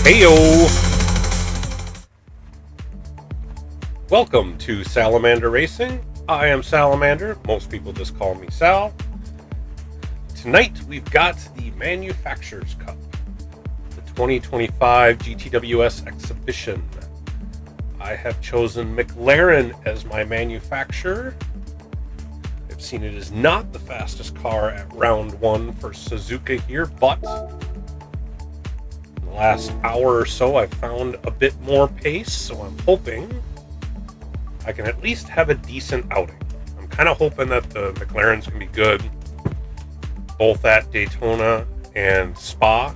Heyo! Welcome to Salamander Racing. I am Salamander. Most people just call me Sal. Tonight we've got the Manufacturers Cup, the 2025 GTWS exhibition. I have chosen McLaren as my manufacturer. I've seen it is not the fastest car at round one for Suzuka here, but in the last hour or so I've found a bit more pace, so I'm hoping I can at least have a decent outing. I'm kind of hoping that the McLaren's going to be good, both at Daytona and Spa.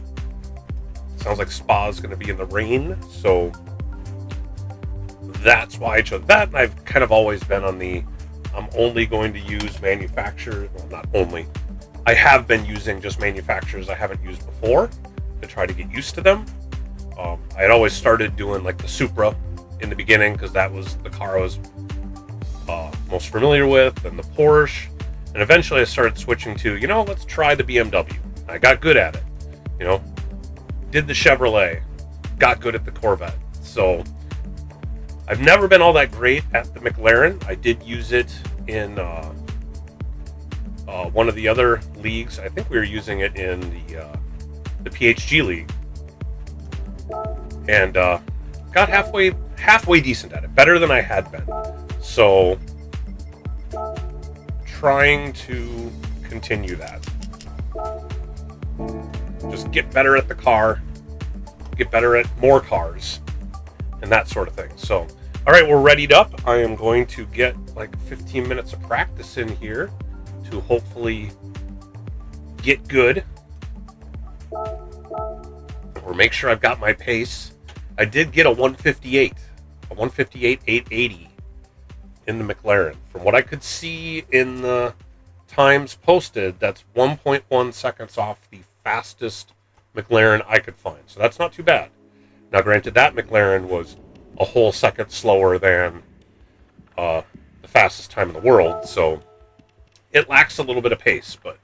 Sounds like Spa is going to be in the rain, so that's why I chose that. And I've kind of always been on the, I'm only going to use manufacturers, well, not only, I have been using just manufacturers I haven't used before to try to get used to them. I had always started doing like the Supra in the beginning because that was the car I was most familiar with, and the Porsche, and eventually I started switching to, let's try the BMW. I got good at it, did the Chevrolet, got good at the Corvette. So I've never been all that great at the McLaren. I did use it in one of the other leagues. I think we were using it in the PHG league, and got halfway decent at it, better than I had been. So trying to continue that. Just get better at the car, get better at more cars, and that sort of thing. So, all right, we're readied up. I am going to get like 15 minutes of practice in here to hopefully get good, or make sure I've got my pace. I did get a 158.880 in the McLaren. From what I could see in the times posted, that's 1.1 seconds off the fastest McLaren I could find. So that's not too bad. Now, granted, that McLaren was a whole second slower than the fastest time in the world, so it lacks a little bit of pace, but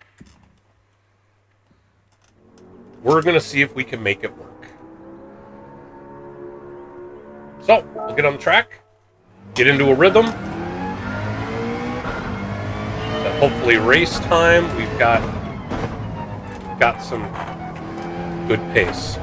we're going to see if we can make it work. So, we'll get on the track, get into a rhythm, then hopefully race time. We've got some good pace.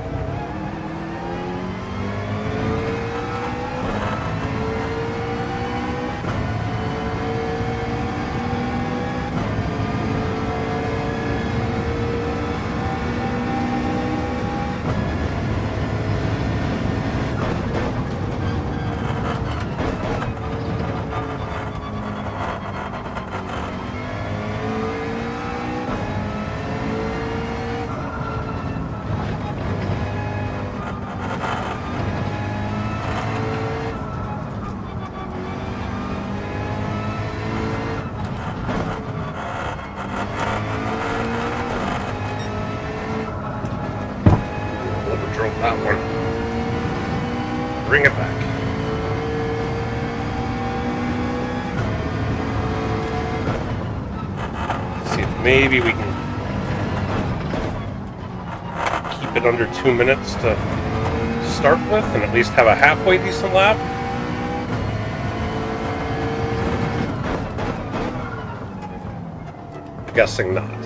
That one. Bring it back. See if maybe we can keep it under 2 minutes to start with and at least have a halfway decent lap. Guessing not.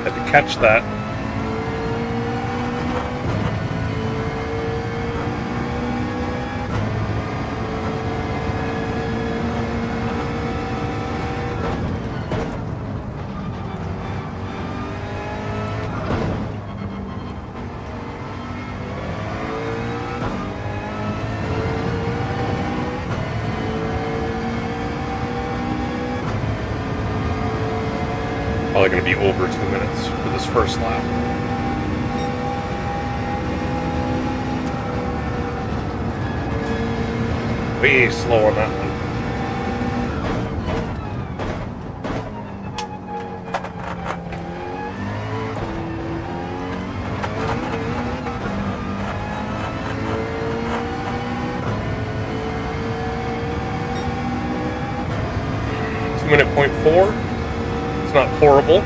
Had to catch that. Probably going to be over 2 minutes for this first lap. Way slow on that one. 2 minute .4. It's not horrible.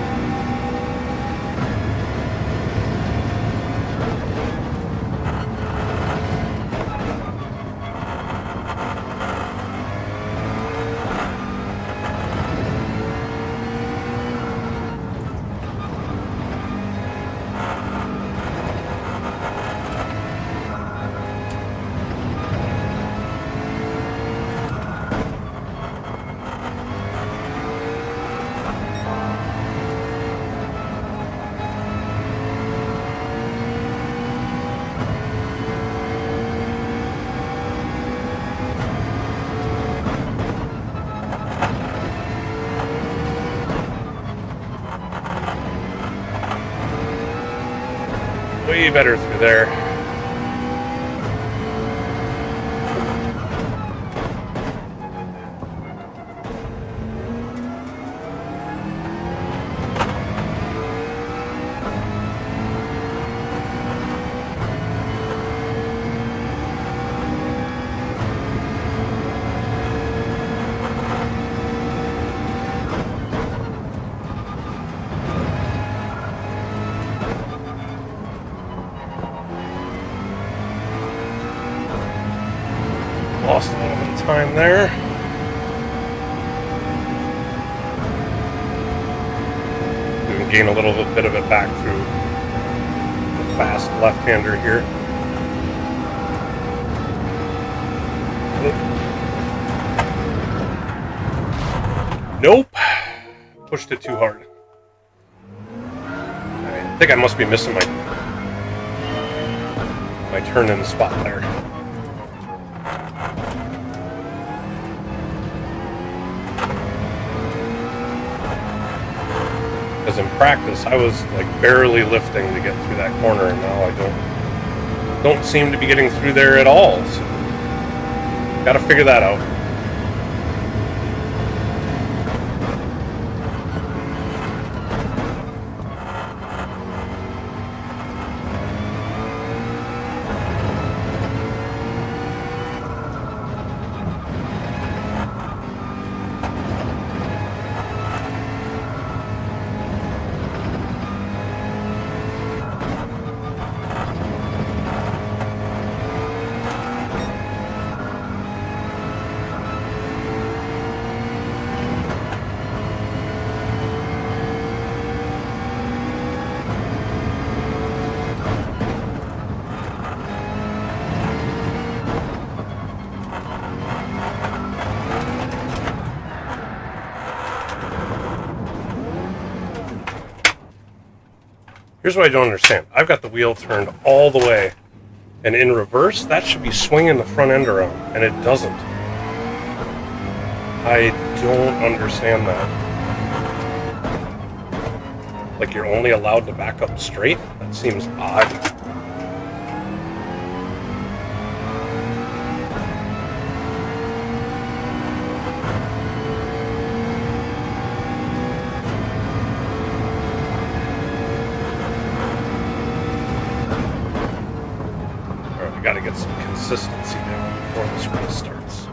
way better through there. Lost a little bit of time there. Gonna gain a little bit of it back through the fast left-hander here. Nope. Pushed it too hard. I think I must be missing my turn-in spot there. Because in practice, I was like barely lifting to get through that corner, and now I don't seem to be getting through there at all. So, got to figure that out. Here's what I don't understand. I've got the wheel turned all the way, and in reverse, that should be swinging the front end around, and it doesn't. I don't understand that. Like you're only allowed to back up straight? That seems odd. Got to get some consistency down before this race starts.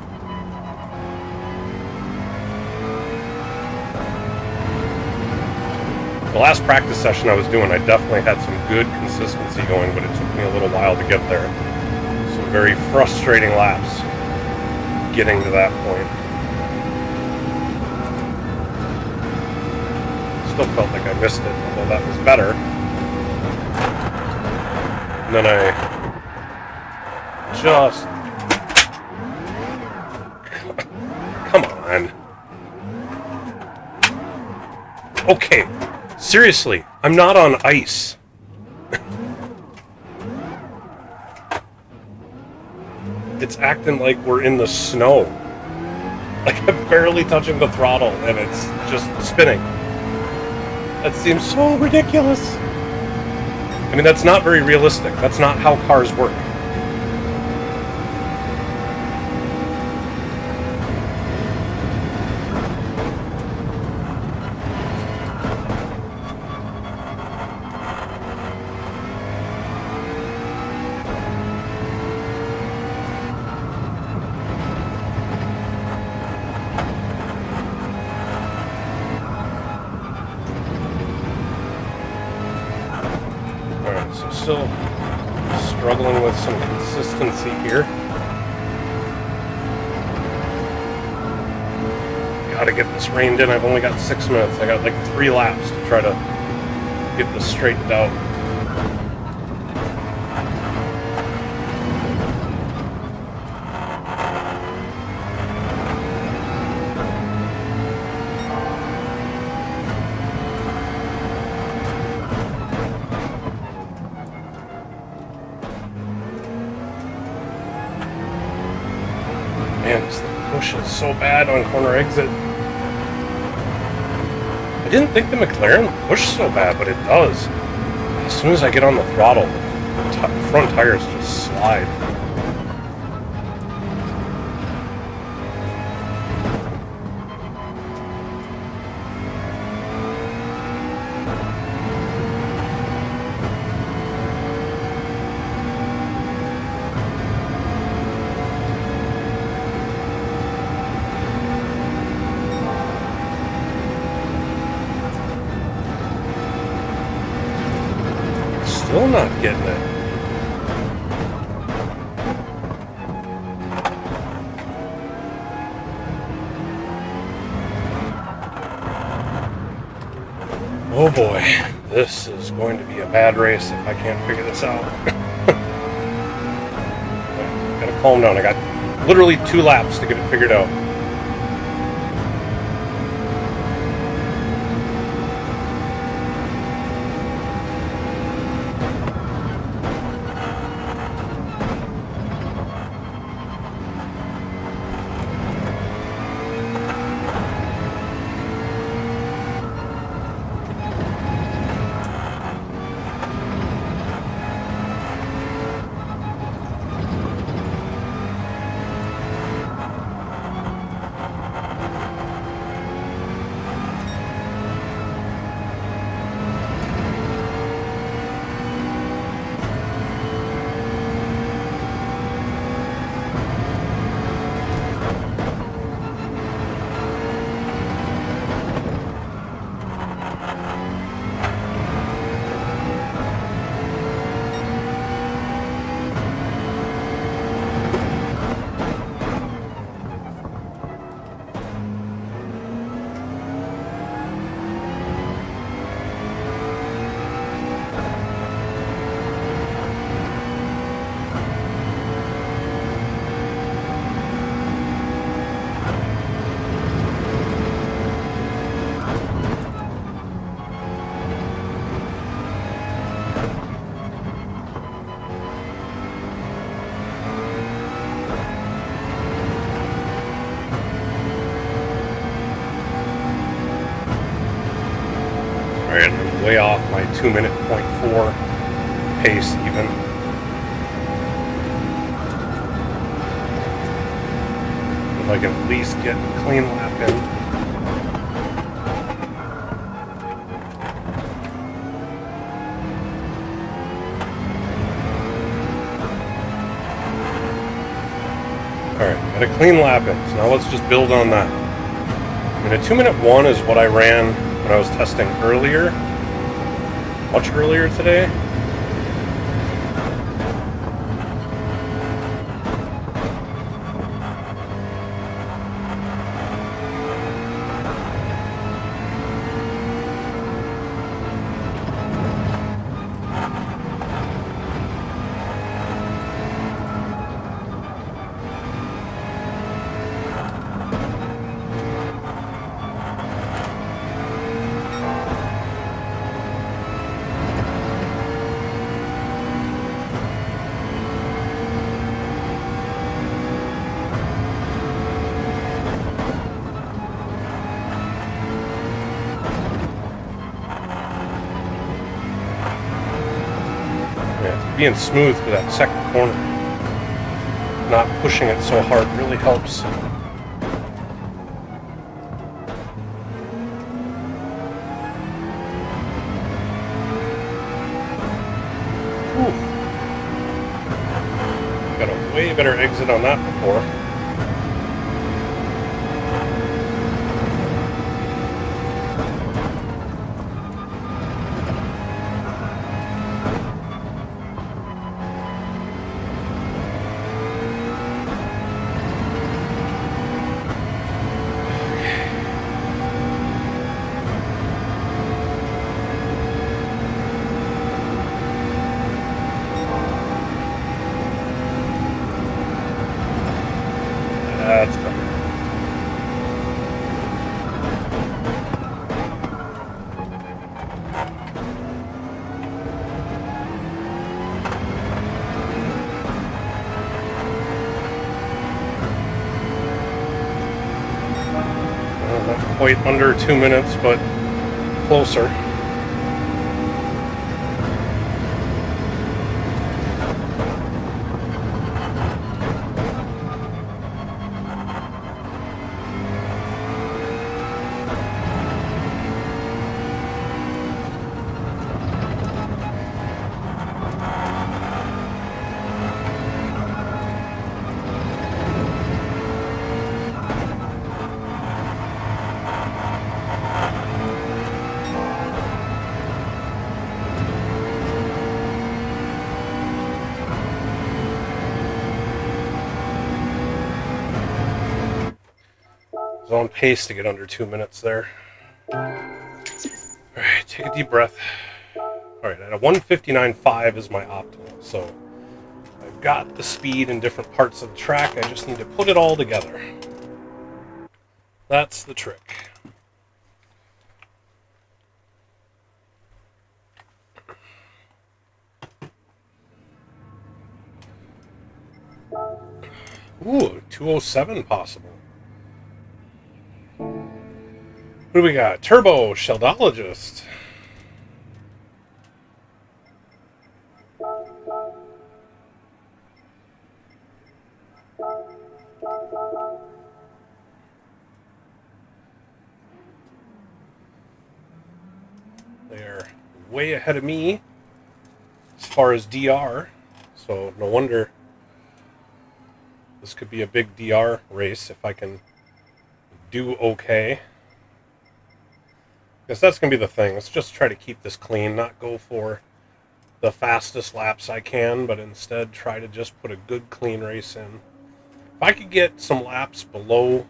The last practice session I was doing, I definitely had some good consistency going, but it took me a little while to get there. Some very frustrating laps getting to that point. Still felt like I missed it, although that was better. And then I just... Come on. Okay, seriously, I'm not on ice. It's acting like we're in the snow. Like I'm barely touching the throttle and it's just spinning. That seems so ridiculous. I mean, that's not very realistic. That's not how cars work. So still struggling with some consistency here. Gotta get this reined in. I've only got 6 minutes. I got like 3 laps to try to get this straightened out. Man, this push is so bad on corner exit. I didn't think the McLaren pushed so bad, but it does. As soon as I get on the throttle, front tires just slide. Still not getting it. Oh boy, this is going to be a bad race if I can't figure this out. Gotta calm down. I got literally 2 laps to get it figured out. Alright, I'm way off my 2-minute .4 pace even. If I can at least get a clean lap in. Alright, got a clean lap in, so now let's just build on that. I mean, a 2-minute 1 is what I ran when I was testing earlier, much earlier today. Being smooth for that second corner, not pushing it so hard really helps. Whew. Got a way better exit on that before. That's better. Not quite under 2 minutes, but closer. on pace to get under 2 minutes there. Alright, take a deep breath. Alright, at a 159.5 is my optimal, so I've got the speed in different parts of the track, I just need to put it all together. That's the trick. Ooh, 207 possible. What do we got? Turbo Sheldologist. They're way ahead of me as far as DR, so no wonder this could be a big DR race if I can do okay. Because that's going to be the thing. Let's just try to keep this clean, not go for the fastest laps I can, but instead try to just put a good clean race in. If I could get some laps below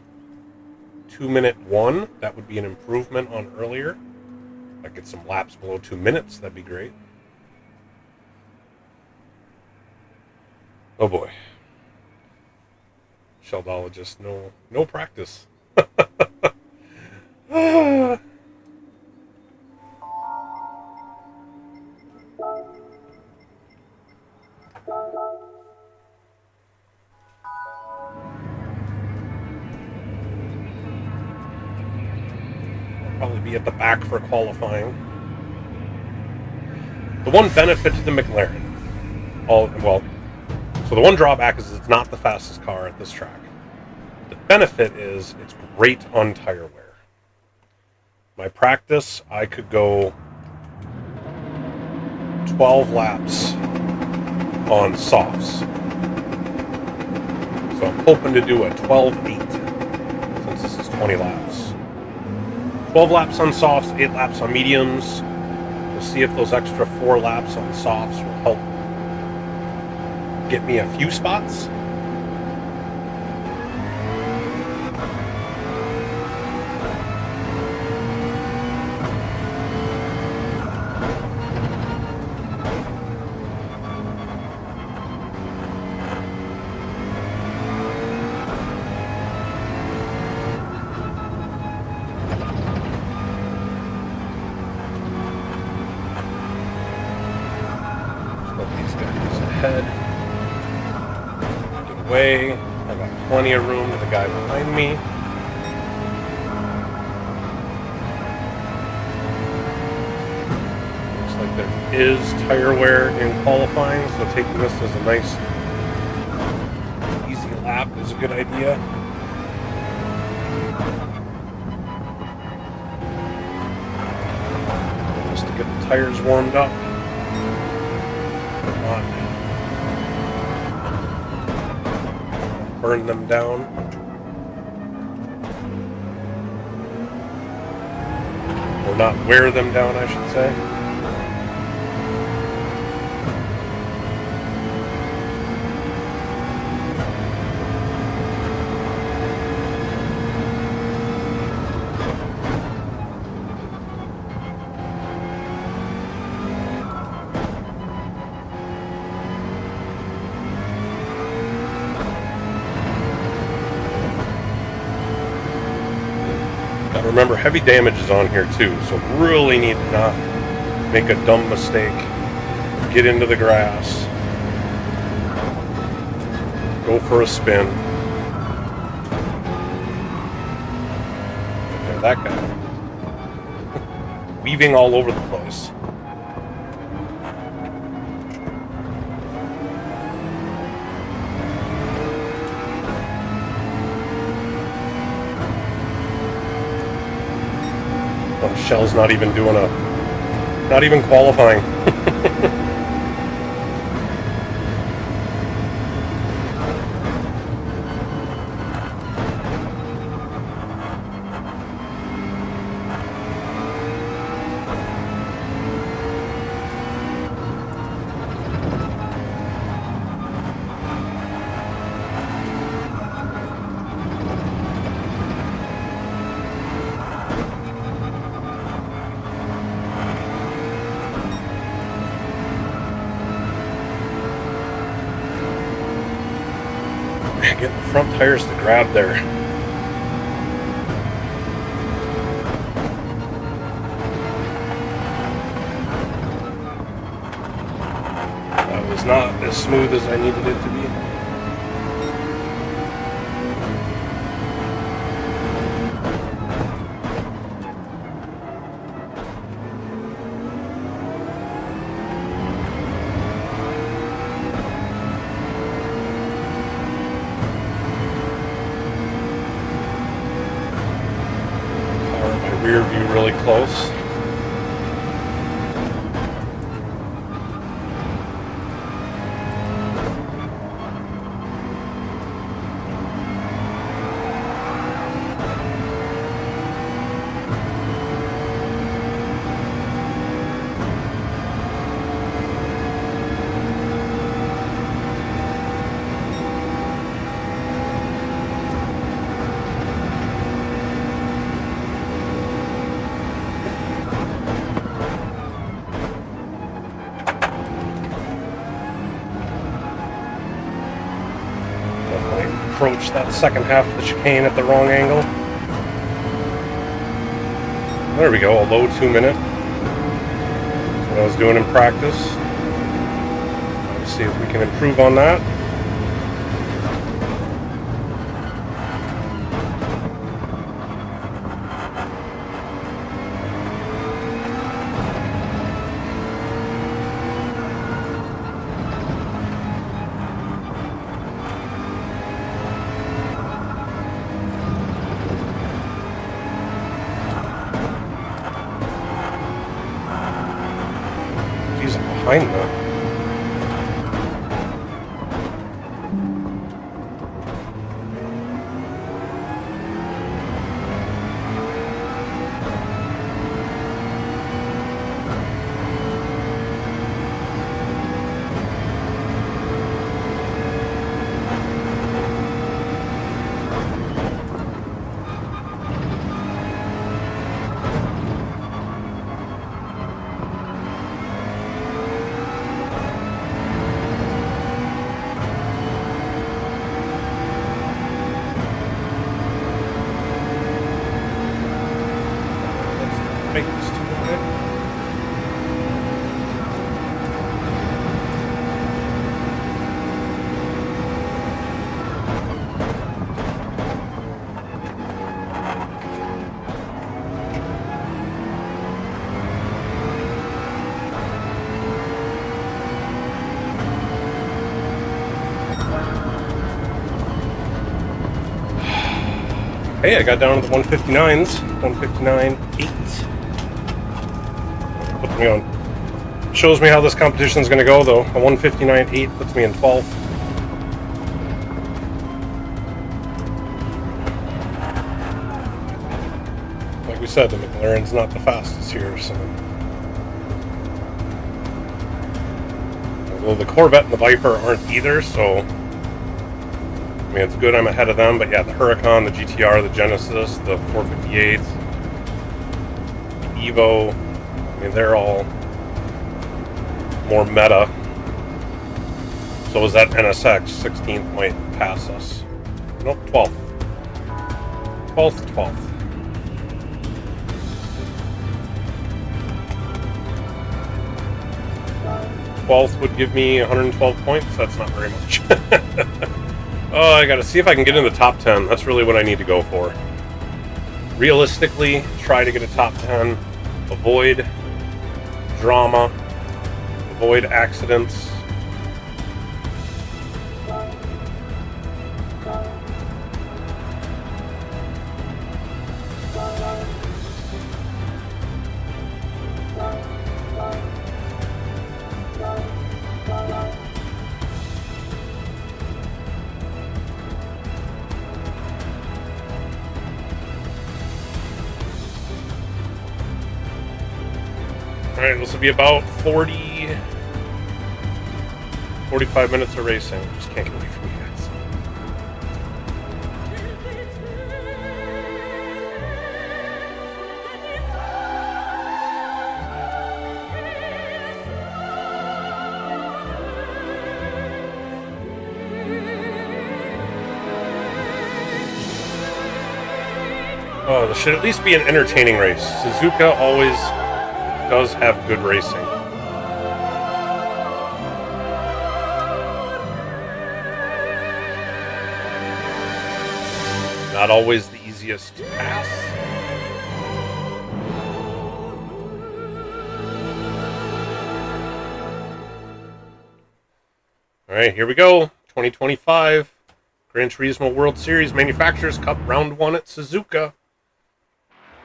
2-minute 1, that would be an improvement on earlier. If I get some laps below 2 minutes, that'd be great. Oh boy. Sheldologist, no practice. Probably be at the back for qualifying. The one benefit to the McLaren, so the one drawback is it's not the fastest car at this track. The benefit is it's great on tire wear. My practice, I could go 12 laps on softs. So I'm hoping to do a 12-8 since this is 20 laps. 12 laps on softs, 8 laps on mediums. We'll see if those extra 4 laps on softs will help get me a few spots. Ahead. Get away. I got plenty of room to the guy behind me. Looks like there is tire wear in qualifying, so taking this as a nice, easy lap is a good idea. Just to get the tires warmed up. Burn them down. Or not wear them down, I should say. Remember, heavy damage is on here too, so really need to not make a dumb mistake. Get into the grass. Go for a spin. There's that guy. Weaving all over the place. Shell's not even qualifying. front tires to grab there. That was not as smooth as I needed it to be. Rear view really close. Approach that second half of the chicane at the wrong angle. There we go, a low 2 minute. That's what I was doing in practice. Let's see if we can improve on that. Behind that. Hey, I got down to the 159s, 159.8. Puts me on. Shows me how this competition is going to go, though. A 159.8 puts me in 12th. Like we said, the McLaren's not the fastest here, so. Although the Corvette and the Viper aren't either, so. I mean, it's good I'm ahead of them, but yeah, the Huracan, the GTR, the Genesis, the 458, the Evo, I mean, they're all more meta. So is that NSX, 16th might pass us. Nope, 12th. 12th. 12th would give me 112 points. That's not very much. Oh, I gotta see if I can get in the top 10. That's really what I need to go for. Realistically, try to get a top 10. Avoid drama. Avoid accidents. Alright, this will be about 45 minutes of racing. Just can't get away from you guys. Well, this should at least be an entertaining race. Suzuka always does have good racing. Not always the easiest to pass. All right, here we go. 2025 Gran Turismo World Series Manufacturers Cup Round 1 at Suzuka.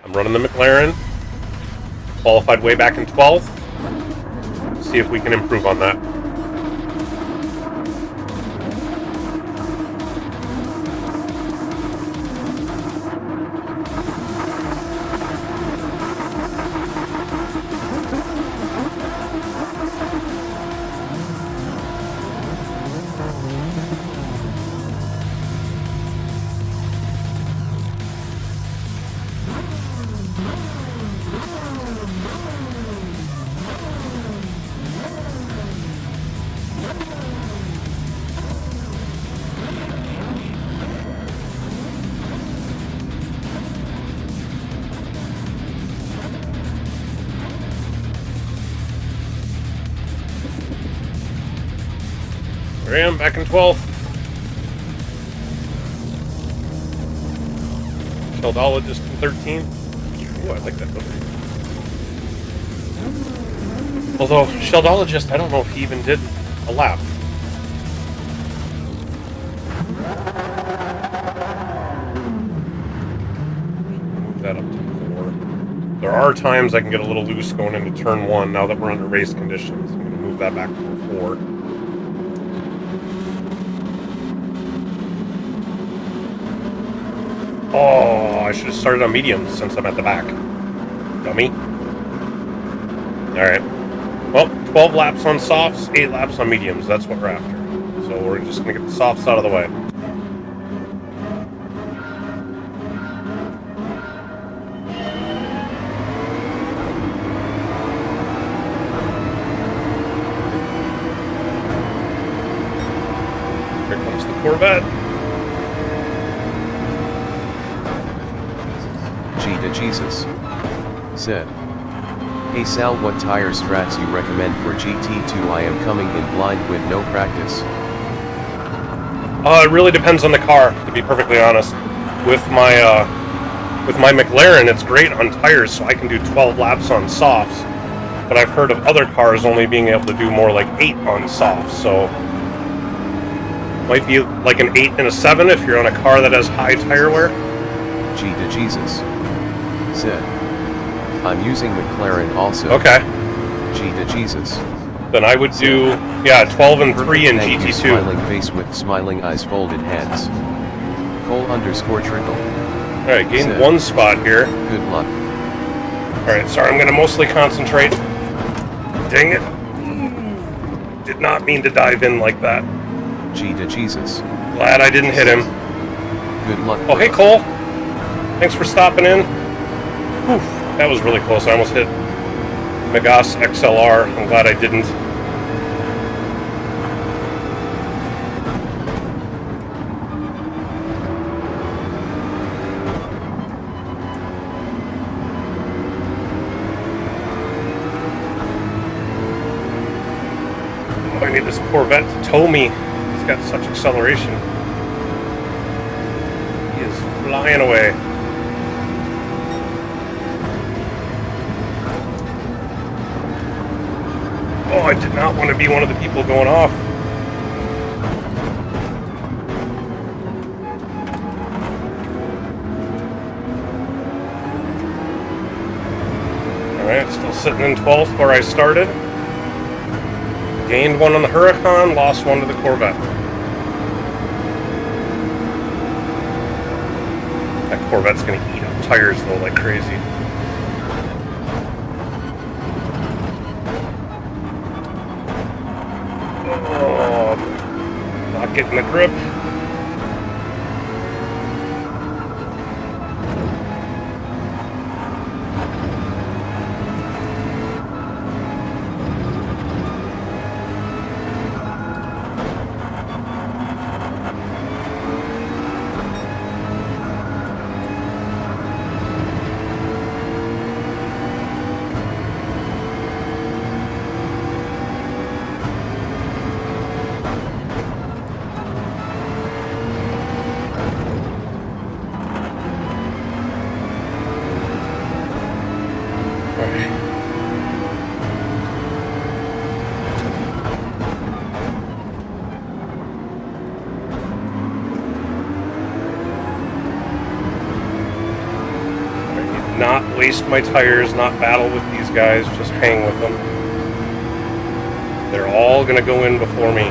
I'm running the McLaren. Qualified way back in 12th. See if we can improve on that. There I am, back in 12th. Sheldologist in 13th. Ooh, I like that livery. Although, Sheldologist, I don't know if he even did a lap. Move that up to 4. There are times I can get a little loose going into turn 1 now that we're under race conditions. I'm going to move that back to 4. Oh, I should have started on mediums since I'm at the back. Dummy. Alright. Well, 12 laps on softs, 8 laps on mediums. That's what we're after. So we're just going to get the softs out of the way. Here comes the Corvette. Jesus said, "Hey Sal, what tire strats you recommend for GT2? I am coming in blind with no practice." It really depends on the car, to be perfectly honest. With my McLaren, it's great on tires, so I can do 12 laps on softs. But I've heard of other cars only being able to do more like 8 on softs, so might be like an 8 and a 7 if you're on a car that has high tire wear. G to Jesus said, "I'm using McLaren also." Okay. G to Jesus. Then I would do, yeah, 12 and 3 in Thank you, GT2. smiling face with smiling eyes, folded hands. Cole_trickle. Alright, gained 1 spot here. Good luck. Alright, sorry, I'm going to mostly concentrate. Dang it. Did not mean to dive in like that. G to Jesus. Glad I didn't hit him. Good luck. Oh, hey, Cole. Thanks for stopping in. Whew, that was really close. I almost hit Megas XLR. I'm glad I didn't. Oh, I need this Corvette to tow me. He's got such acceleration. He is flying away. Oh, I did not want to be one of the people going off. Alright, still sitting in 12th where I started. Gained 1 on the Huracan, lost 1 to the Corvette. That Corvette's going to eat up tires though like crazy. Oh, not getting the grip. Not waste my tires, not battle with these guys, just hang with them. They're all gonna go in before me.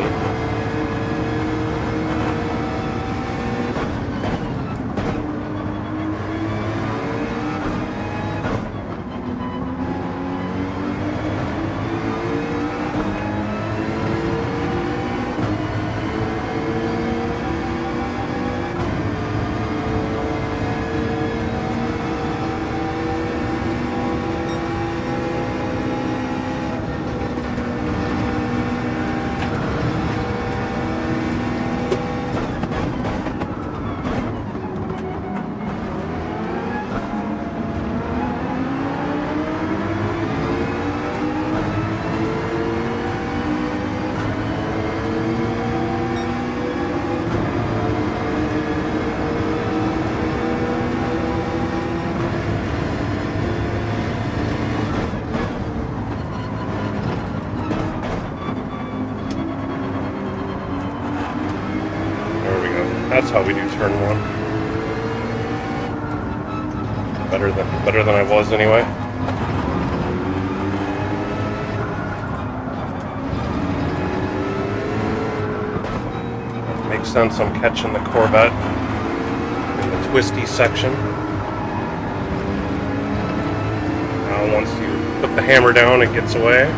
That's how we do turn one. Better than I was anyway. Makes sense, I'm catching the Corvette in the twisty section. Now once you put the hammer down, it gets away.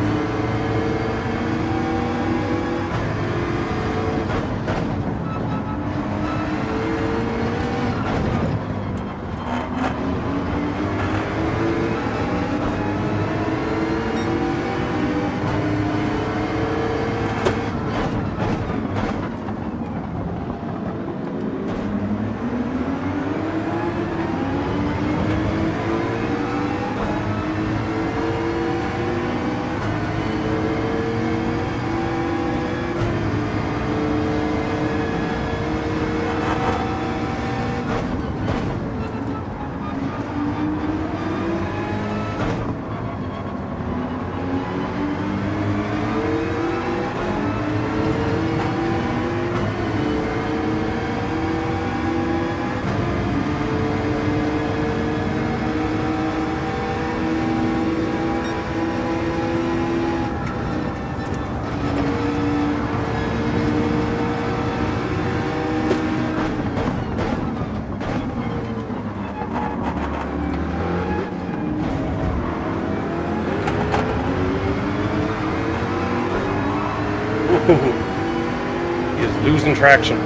He is losing traction.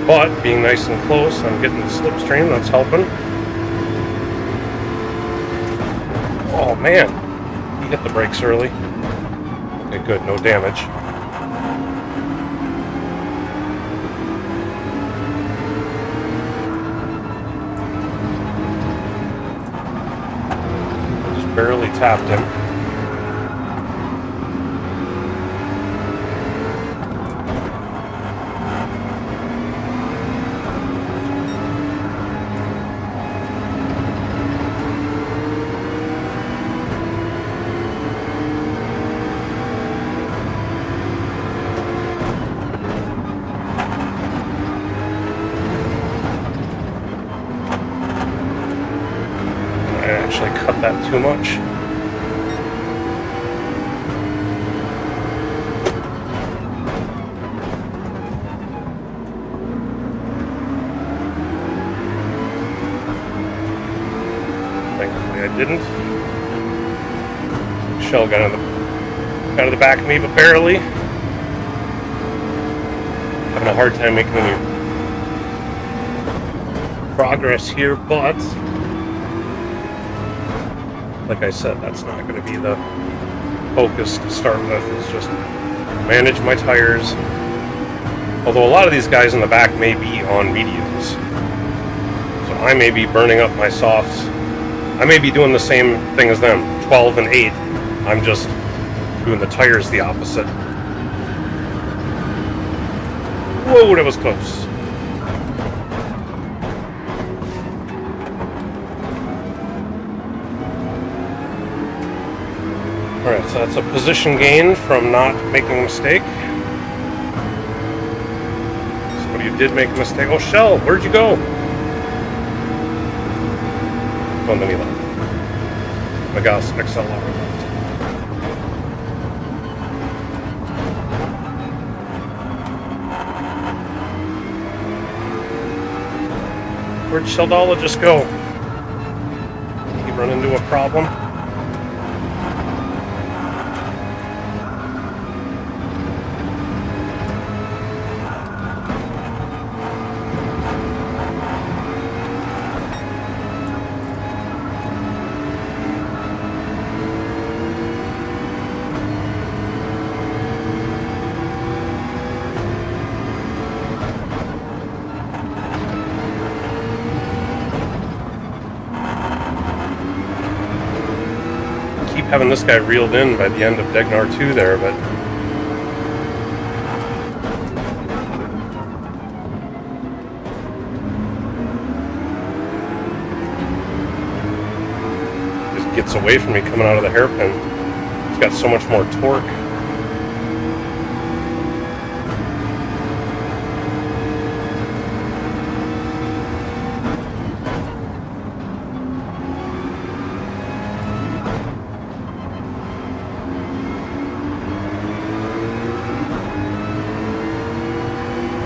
But being nice and close, I'm getting the slipstream, that's helping. Oh man, he hit the brakes early. Okay, good, no damage. Just barely tapped him. Cut that too much. Thankfully I didn't. Shell got out of the back of me, but barely. Having a hard time making any progress here, but like I said, that's not going to be the focus to start with. It's just manage my tires. Although a lot of these guys in the back may be on mediums. So I may be burning up my softs. I may be doing the same thing as them, 12 and 8. I'm just doing the tires the opposite. Whoa, that was close. Alright, so that's a position gain from not making a mistake. Somebody who did make a mistake. Oh, Shell, where'd you go? Oh, and then he left. My gosh, XLR left. Where'd Sheldologist go? He run into a problem? Having this guy reeled in by the end of Degnar 2 there, but just gets away from me coming out of the hairpin. He's got so much more torque.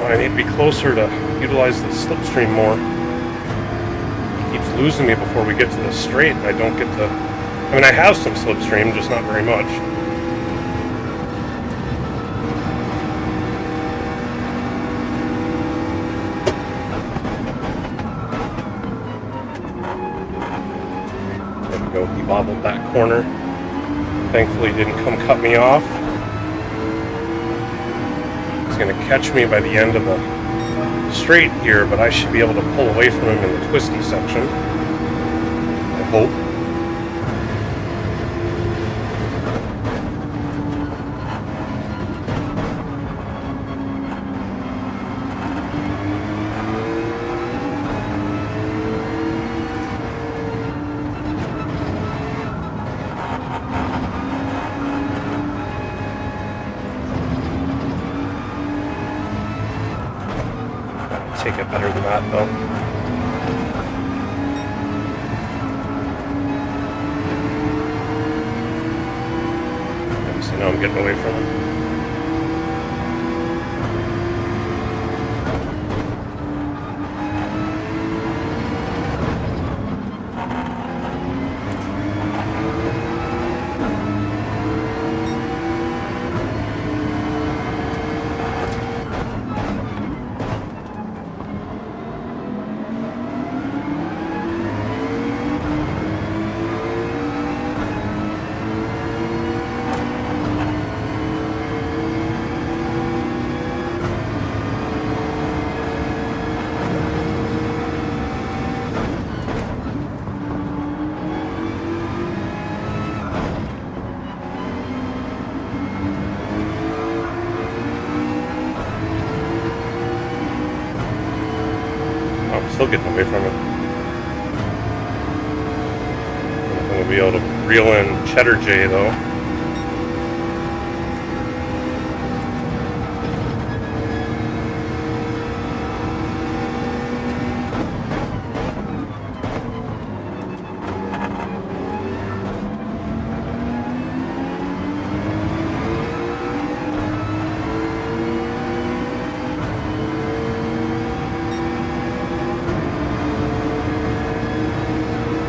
I need to be closer to utilize the slipstream more. He keeps losing me before we get to the straight, and I don't get to... I mean, I have some slipstream, just not very much. There we go, he bobbled that corner. Thankfully, he didn't come cut me off. Going to catch me by the end of the straight here, but I should be able to pull away from him in the twisty section. I hope. Take it better than that, though. So now I'm getting away from him. Still getting away from it. I'm going to be able to reel in Cheddar J though.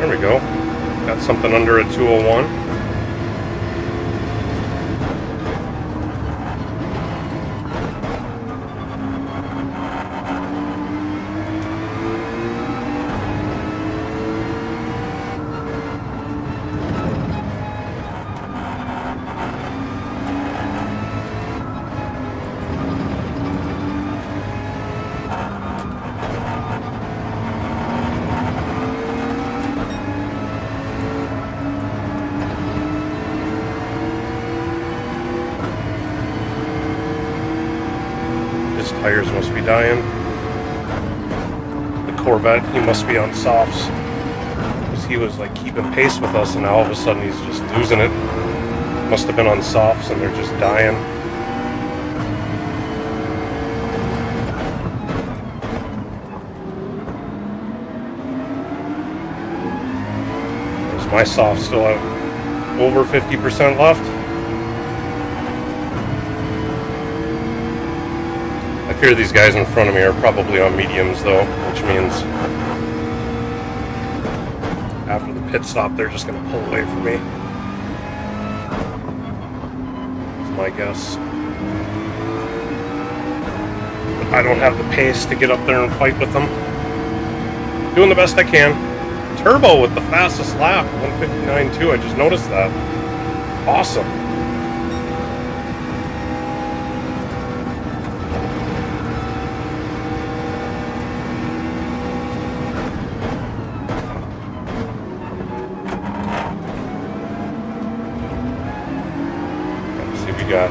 There we go. Got something under a 201. Tires must be dying. The Corvette, he must be on softs. Because he was like keeping pace with us, and now all of a sudden he's just losing it. Must have been on softs and they're just dying. There's my soft still at over 50% left. I fear these guys in front of me are probably on mediums though, which means after the pit stop they're just going to pull away from me. That's my guess. But I don't have the pace to get up there and fight with them. Doing the best I can. Turbo with the fastest lap, 159.2. I just noticed that. Awesome. Let's see, we got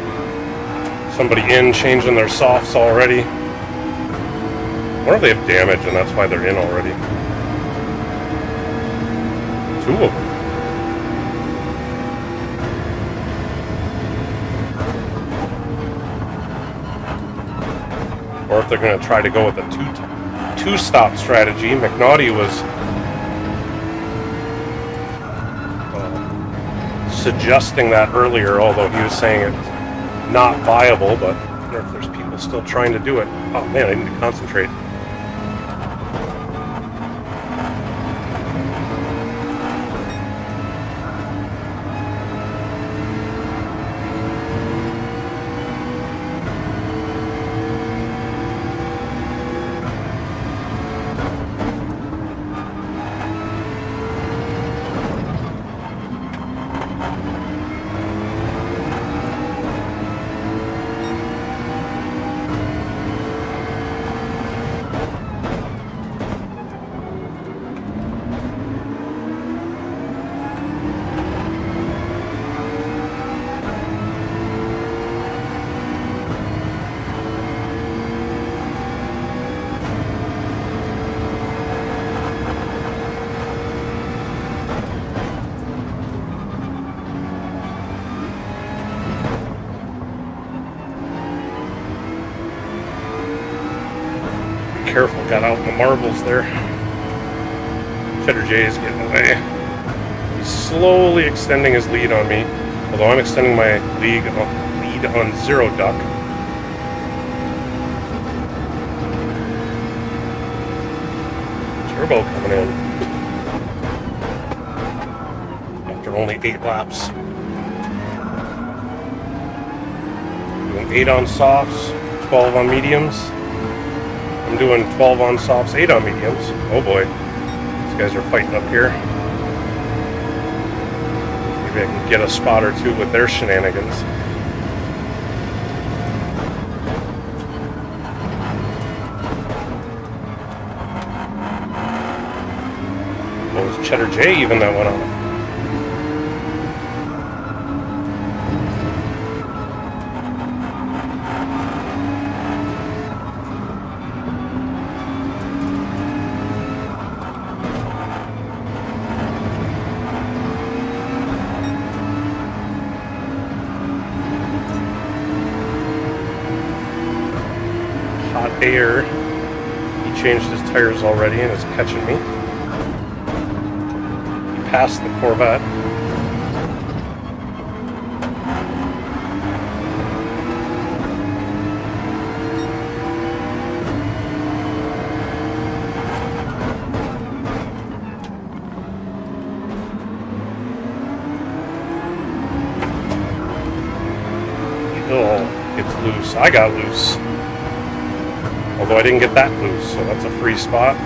somebody in changing their softs already. Or if they have damage and that's why they're in already. Two of them. Or if they're going to try to go with a two-stop strategy. McNaughty was suggesting that earlier, although he was saying it's not viable, but I wonder if there's people still trying to do it. Oh man, I need to concentrate. Careful, got out in the marbles there. Cheddar J is getting away. He's slowly extending his lead on me, although I'm extending my lead on Zero Duck. Turbo coming in after only 8 laps. Doing 8 on softs, 12 on mediums. I'm doing 12 on softs, 8 on mediums. Oh boy, these guys are fighting up here. Maybe I can get a spot or two with their shenanigans. Well, it was Cheddar J even that went on. Air. He changed his tires already and is catching me. He passed the Corvette. Oh, gets loose. I got loose. Although I didn't get that loose, so that's a free spot.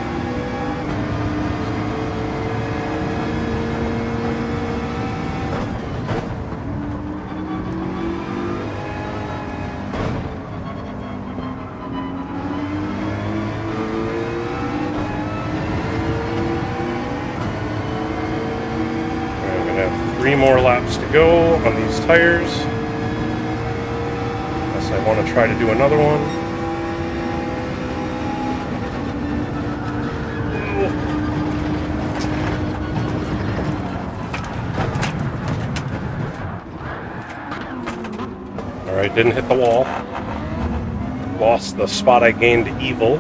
I'm going to have 3 more laps to go on these tires. Unless I want to try to do another one. I didn't hit the wall. Lost the spot I gained evil.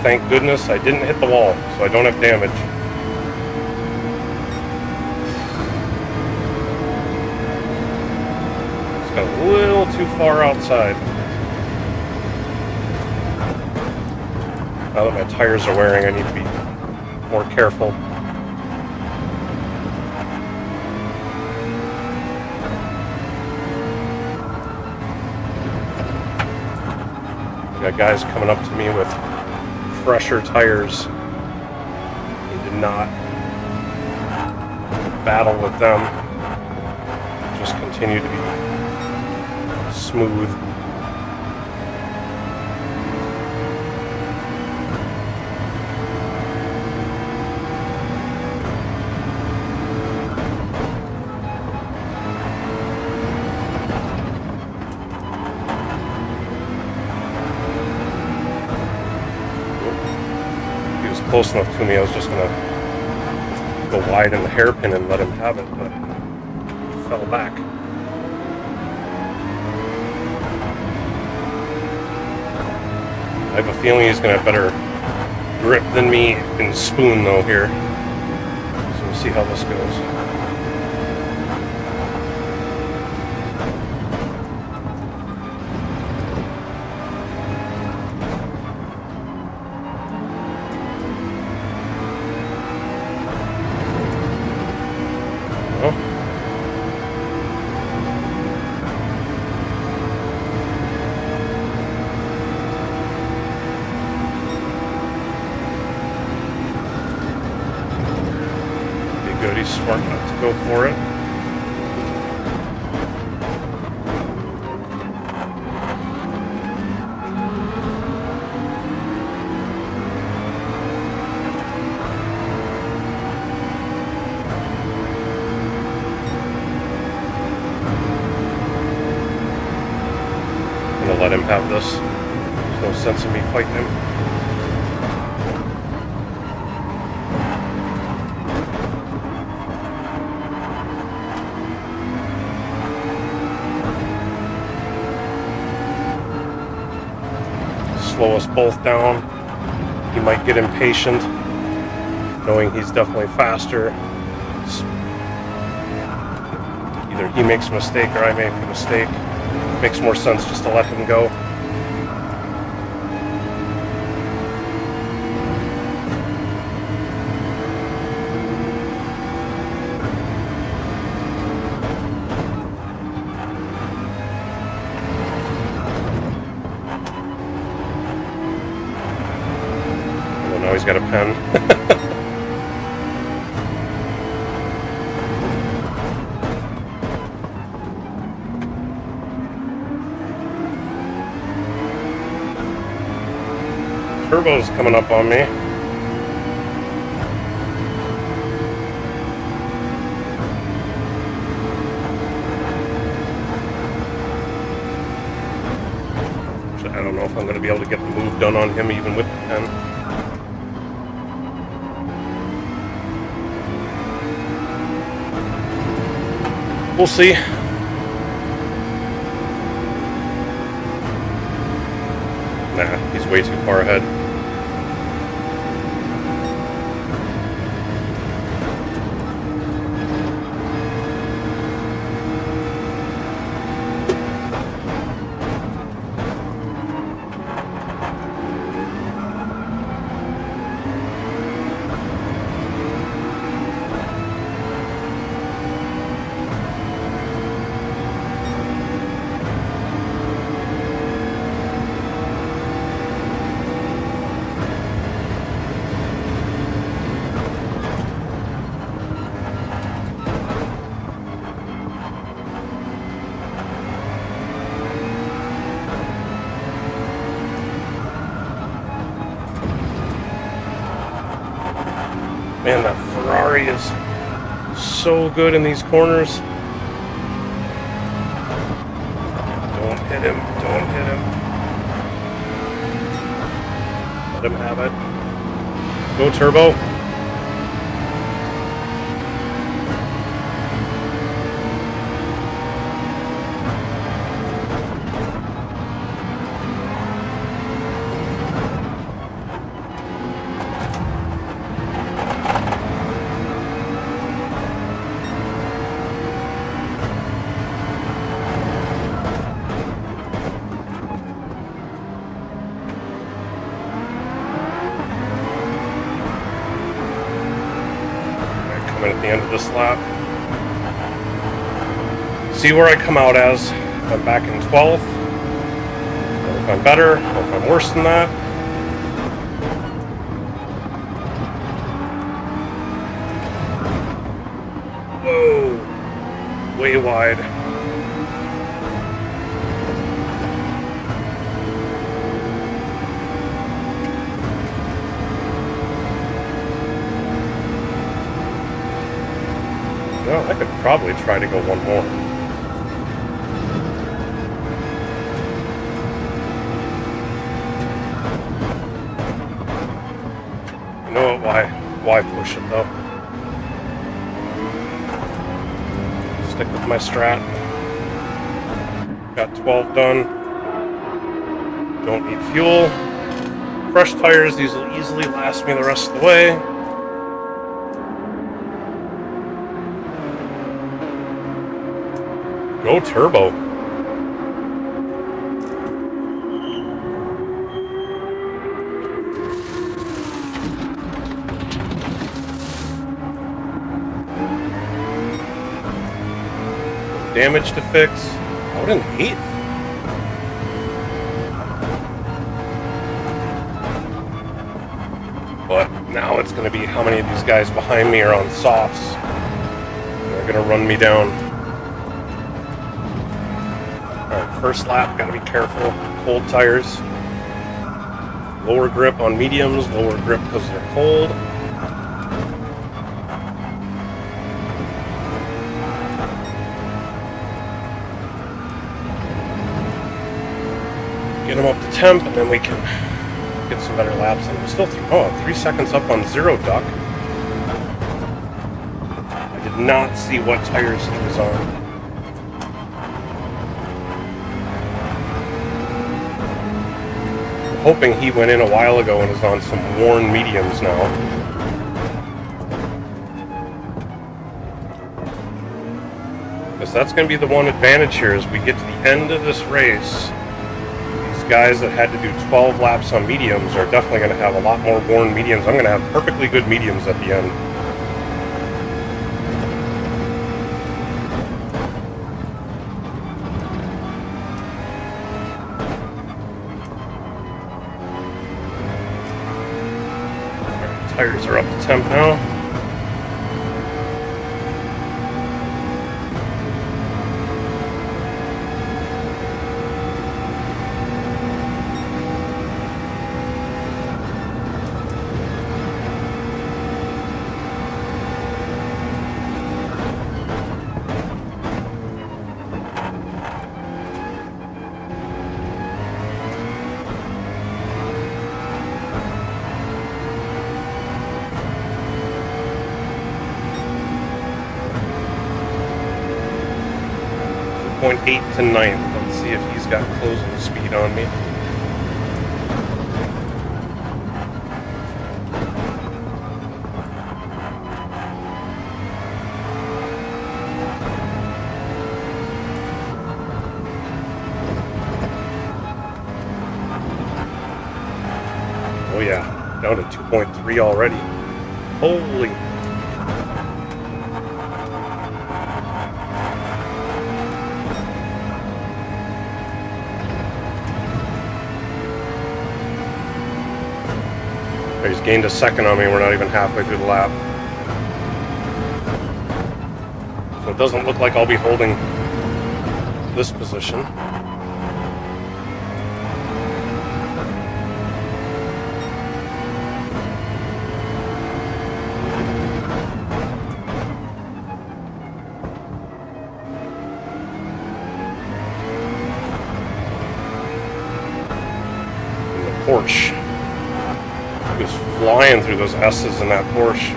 Thank goodness I didn't hit the wall, so I don't have damage. It's got a little too far outside. Now that my tires are wearing, I need to be more careful. Got guys coming up to me with fresher tires. He did not battle with them. Just continue to be smooth. Close enough to me, I was just going to go wide in the hairpin and let him have it, but he fell back. I have a feeling he's going to have better grip than me in spoon though here. So we'll see how this goes. He's smart enough to go for it. I'm gonna let him have this. There's no sense in me fighting him. Slow us both down. He might get impatient, knowing he's definitely faster. Either he makes a mistake or I make a mistake. It makes more sense just to let him go. Now he's got a pen. Turbo's coming up on me. I don't know if I'm going to be able to get the move done on him even with the pen. We'll see. Nah, he's way too far ahead. Man, that Ferrari is so good in these corners. Don't hit him. Don't hit him. Let him have it. Go, Turbo. point at the end of this lap. See where I come out as. If I'm back in 12th, or if I'm better, or if I'm worse than that. Whoa! Way wide. Well, I could probably try to go one more. You know what? Why push it though? Stick with my strat. Got 12 done. Don't need fuel. Fresh tires, these will easily last me the rest of the way. Go turbo. Damage to fix. Out in 8th. But now it's going to be how many of these guys behind me are on softs. They're going to run me down. Alright, first lap, gotta be careful. Cold tires. Lower grip on mediums, lower grip because they're cold. Get them up to temp, and then we can get some better laps. And I'm still 3 seconds up on Zero Duck. I did not see what tires he was on. Hoping he went in a while ago and is on some worn mediums now. Because that's going to be the one advantage here as we get to the end of this race. These guys that had to do 12 laps on mediums are definitely going to have a lot more worn mediums. I'm going to have perfectly good mediums at the end. Tires are up to temp now. .8 to 9th. Let's see if he's got closing speed on me. Oh yeah, down to 2.3 already. Holy. He's gained a second on me, we're not even halfway through the lap. So it doesn't look like I'll be holding this position. And the Porsche. He was flying through those S's in that Porsche.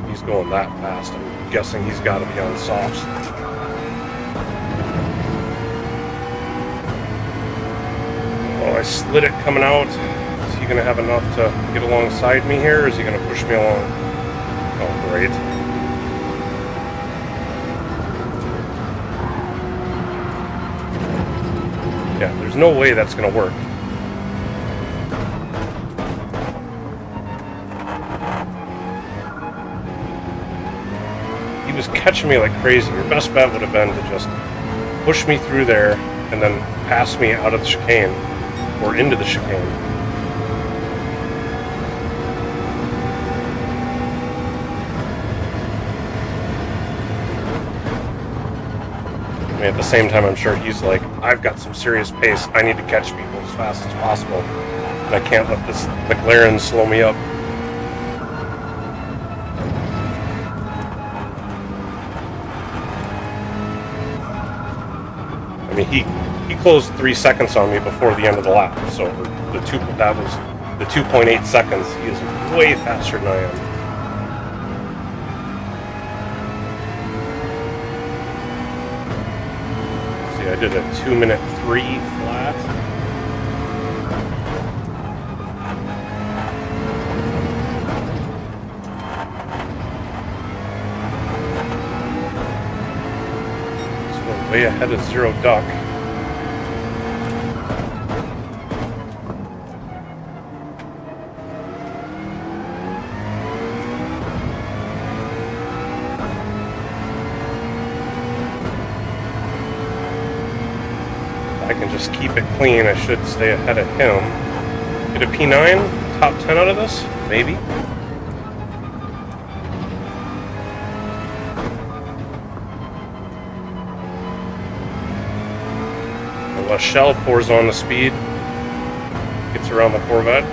He's going that fast. I'm guessing he's got to be on softs. Oh, I slid it coming out. Is he going to have enough to get alongside me here, or is he going to push me along? Oh, great. There's no way that's going to work. He was catching me like crazy. Your best bet would have been to just push me through there and then pass me out of the chicane or into the chicane. I mean, at the same time, I'm sure he's like, I've got some serious pace. I need to catch people as fast as possible. And I can't let this McLaren slow me up. I mean, he closed 3 seconds on me before the end of the lap. So that was the 2.8 seconds. He is way faster than I am. See, I did a 2:03 flat. Way ahead of Zero Duck. If I can just keep it clean, I should stay ahead of him. Get a P9, top 10 out of this? Maybe. Shell pours on the speed, gets around the Corvette.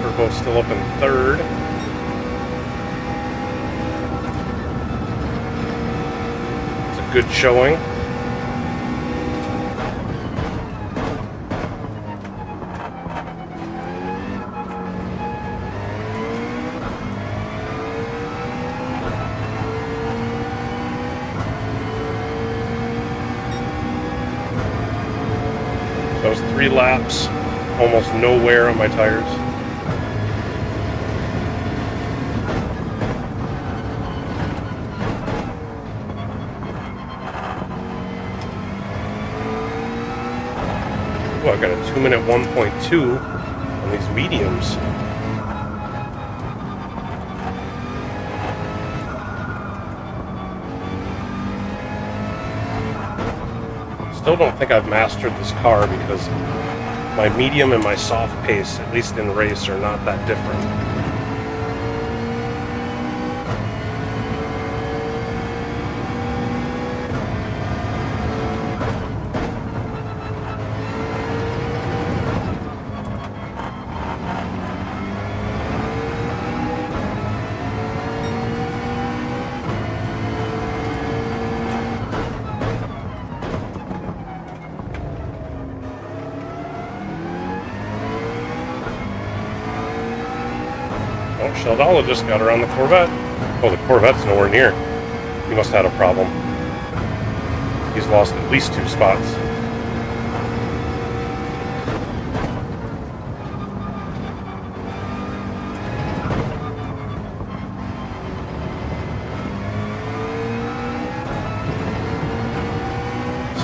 Turbo's still up in third. It's a good showing. That was 3 laps, almost no wear on my tires. Oh, I got a 2-minute 1.2 on these mediums. Still don't think I've mastered this car because my medium and my soft pace, at least in race, are not that different. Oh, Sheldala just got around the Corvette. Oh, the Corvette's nowhere near. He must have had a problem. He's lost at least 2 spots.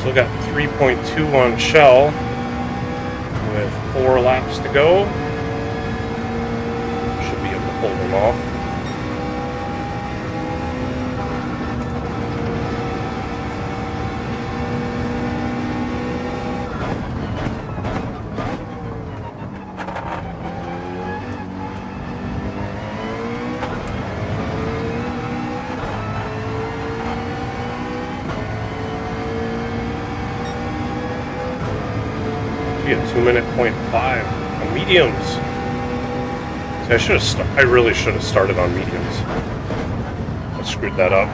Still got 3.2 on Shell with 4 laps to go. Pull them off. Be a 2-minute 0.5 on mediums. I really should have started on mediums. I screwed that up.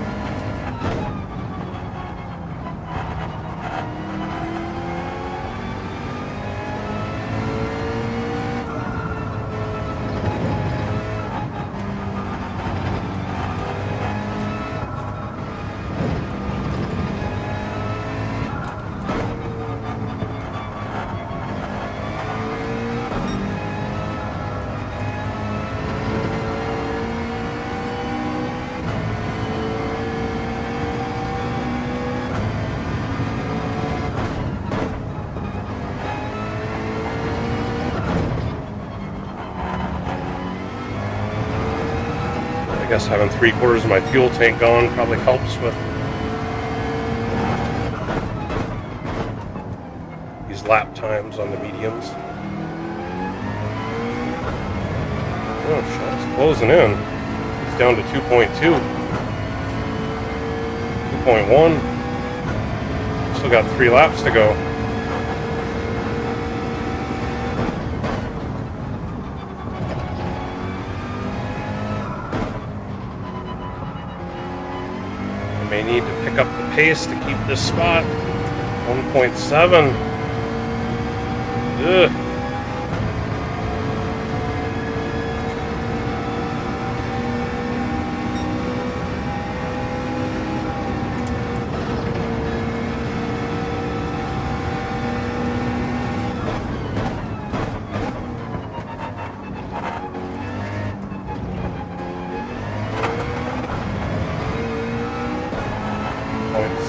I guess having 3/4 of my fuel tank gone probably helps with these lap times on the mediums. Oh, Shell's closing in. He's down to 2.2. 2.1. Still got 3 laps to go. I may need to pick up the pace to keep this spot. 1.7. Ugh.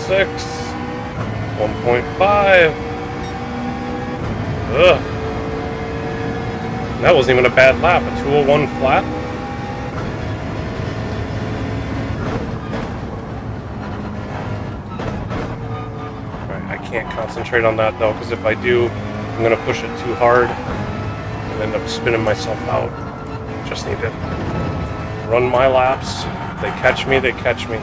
.6, 1.5. Ugh. That wasn't even a bad lap. A 2:01 flat. Alright, I can't concentrate on that though, because if I do, I'm going to push it too hard and end up spinning myself out. Just need to run my laps. If they catch me, they catch me.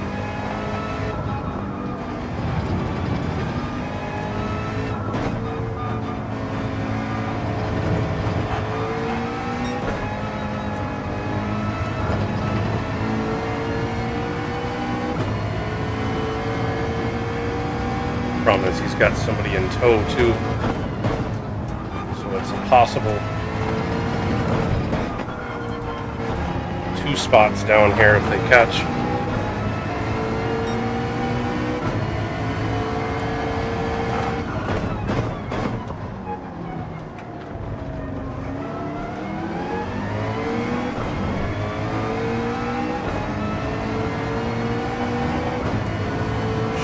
Problem is he's got somebody in tow too, so it's impossible. 2 spots down here if they catch.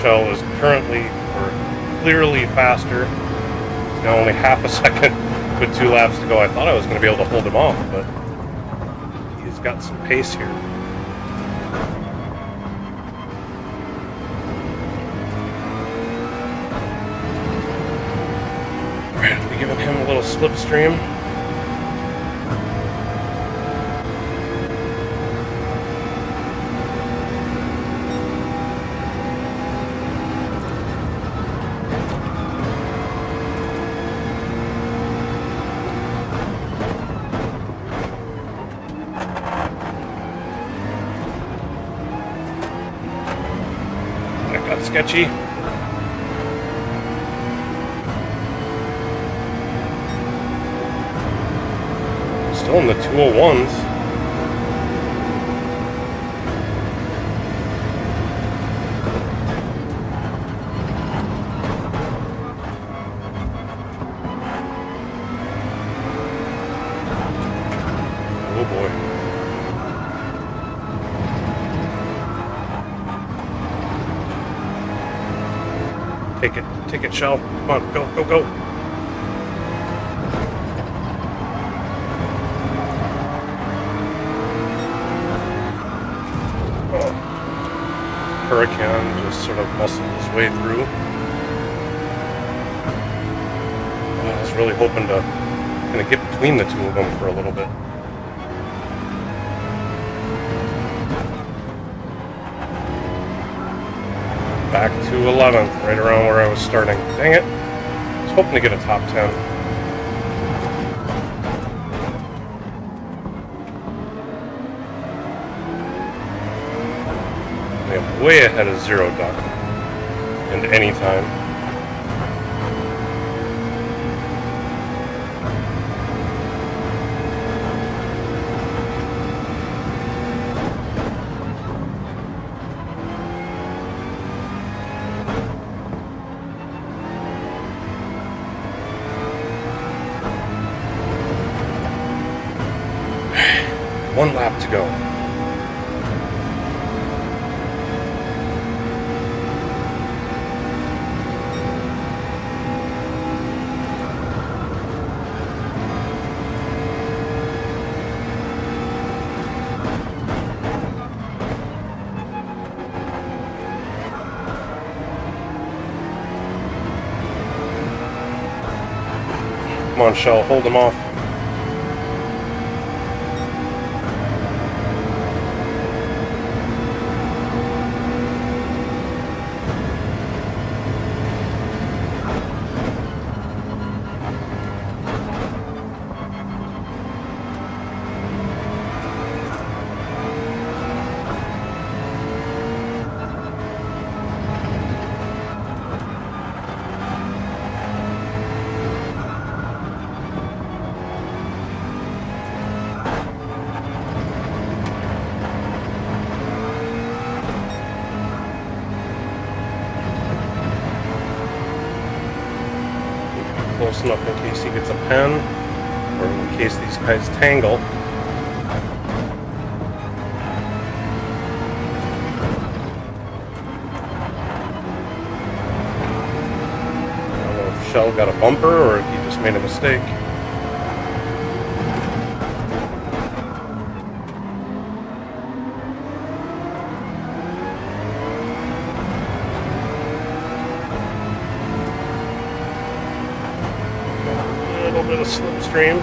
Shell is currently clearly faster. Now only half a second with 2 laps to go. I thought I was going to be able to hold him off, but he's got some pace here. Alright, we're giving him a little slipstream. Sketchy. Still in the 2:01s. Oh boy. Take it, Shell. Come on, go, go, go. Oh. Hurricane just sort of muscled his way through. I was really hoping to kind of get between the 2 of them for a little bit. Back to 11th, right around where I was starting. Dang it. I was hoping to get a top 10. I am way ahead of Zero Duck. And Anytime. One lap to go. Come on, Shell, hold him off. Close enough in case he gets a pen, or in case these guys tangle. I don't know if Shell got a bumper or if he just made a mistake. A little bit of slipstream.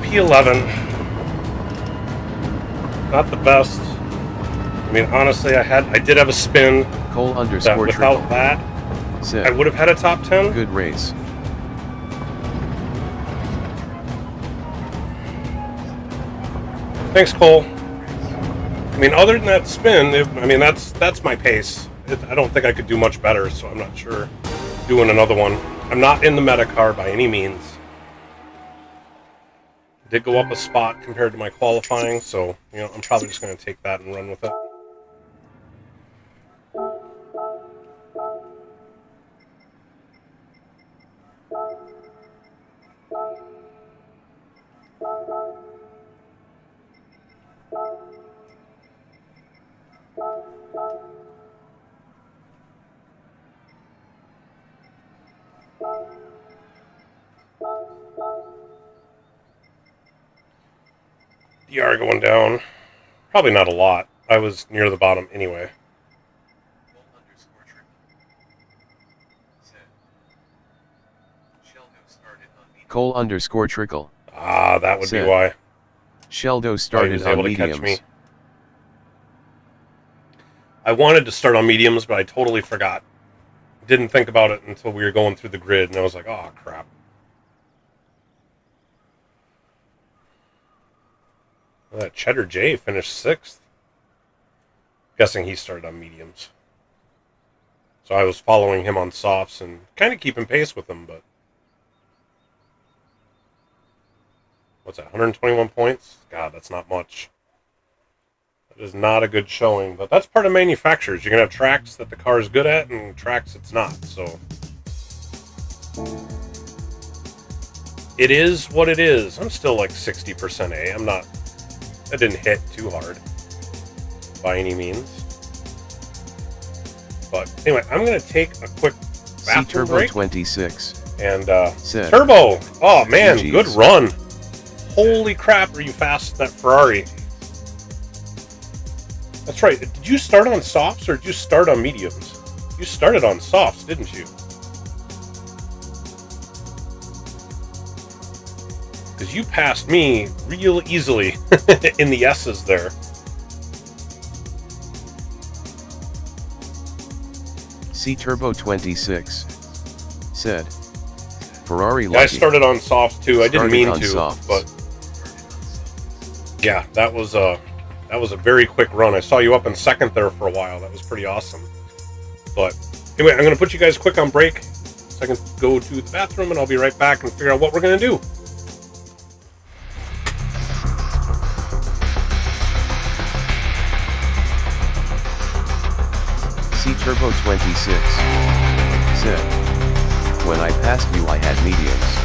P11. Not the best. I mean, honestly, I did have a spin. Cole _ That without that, I would have had a top 10. Good race. Thanks, Cole. I mean, other than that spin, I mean, that's my pace. I don't think I could do much better, so I'm not sure doing another one. I'm not in the meta car by any means. Did go up a spot compared to my qualifying, so you know I'm probably just going to take that and run with it. DR going down. Probably not a lot. I was near the bottom anyway. Cole _ trickle. Ah, that would be why. Sheldo started on mediums. Catch me. I wanted to start on mediums, but I totally forgot. Didn't think about it until we were going through the grid, and I was like, oh, crap. That Cheddar J finished 6th. Guessing he started on mediums. So I was following him on softs and kind of keeping pace with him, but... What's that, 121 points? God, that's not much. That is not a good showing, but that's part of manufacturers. You're going to have tracks that the car is good at and tracks it's not, so... It is what it is. I'm still like 60% A. I'm not... I didn't hit too hard by any means. But anyway, I'm going to take a quick bathroom break. Turbo26. And Turbo! Oh man, GG's. Good run. Holy crap, are you fast, that Ferrari. That's right. Did you start on softs or did you start on mediums? You started on softs, didn't you? Because you passed me real easily in the S's there. Turbo26 said, Ferrari lucky. I started on softs too. I didn't mean to, softs. but yeah, that was a very quick run. I saw you up in second there for a while. That was pretty awesome. But Anyway, I'm going to put you guys quick on break so I can go to the bathroom, and I'll be right back and figure out what we're going to do. Turbo 26 said, when I passed you I had mediums.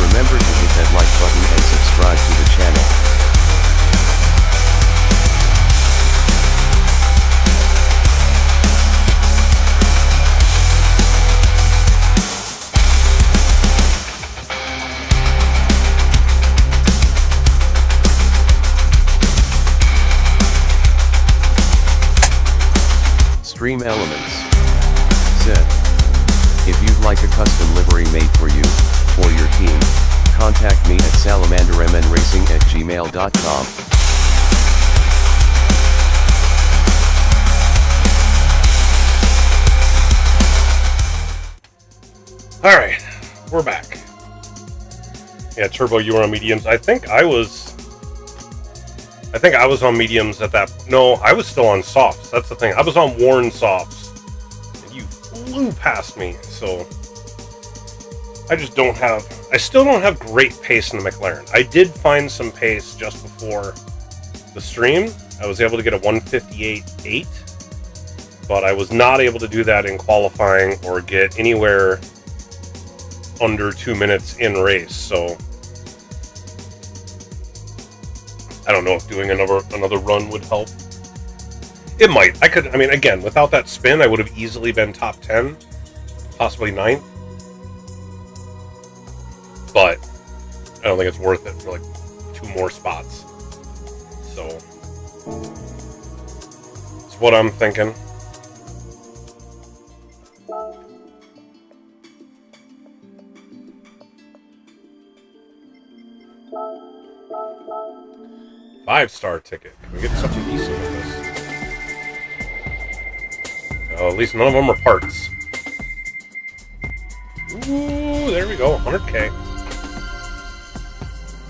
Remember to hit that like button and subscribe to the channel. Stream Elements said, if you'd like a custom livery made for you, for your team, contact me at salamandermnracing@gmail.com. Alright, we're back. Yeah, Turbo, you were on mediums. I think I was on mediums at that. No, I was still on softs. That's the thing. I was on worn softs. And you flew past me, so I still don't have great pace in the McLaren. I did find some pace just before the stream. I was able to get a 158.8, but I was not able to do that in qualifying or get anywhere under 2 minutes in race. So I don't know if doing another run would help. It might. I mean, again, without that spin, I would have easily been top 10, possibly 9th. But I don't think it's worth it for like 2 more spots. So it's what I'm thinking. Five-star ticket. Can we get something decent with this? Oh, at least none of them are parts. Ooh, there we go. 100K.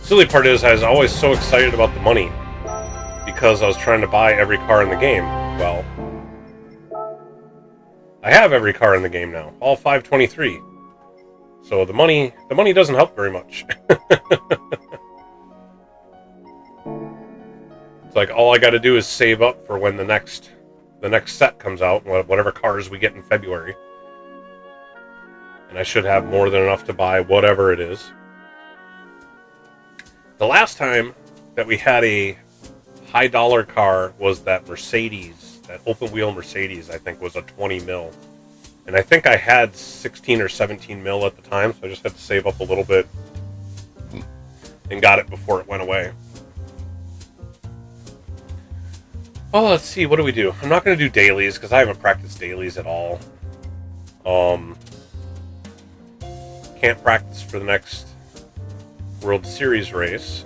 Silly part is, I was always so excited about the money because I was trying to buy every car in the game. Well, I have every car in the game now, all 523. So the money doesn't help very much. It's like all I got to do is save up for when the next set comes out, whatever cars we get in February, and I should have more than enough to buy whatever it is. The last time that we had a high dollar car was that Mercedes, that open wheel Mercedes, I think was a 20 mil. And I think I had 16 or 17 mil at the time, so I just had to save up a little bit and got it before it went away. Oh, let's see, what do we do? I'm not going to do dailies because I haven't practiced dailies at all. Can't practice for the next World Series race.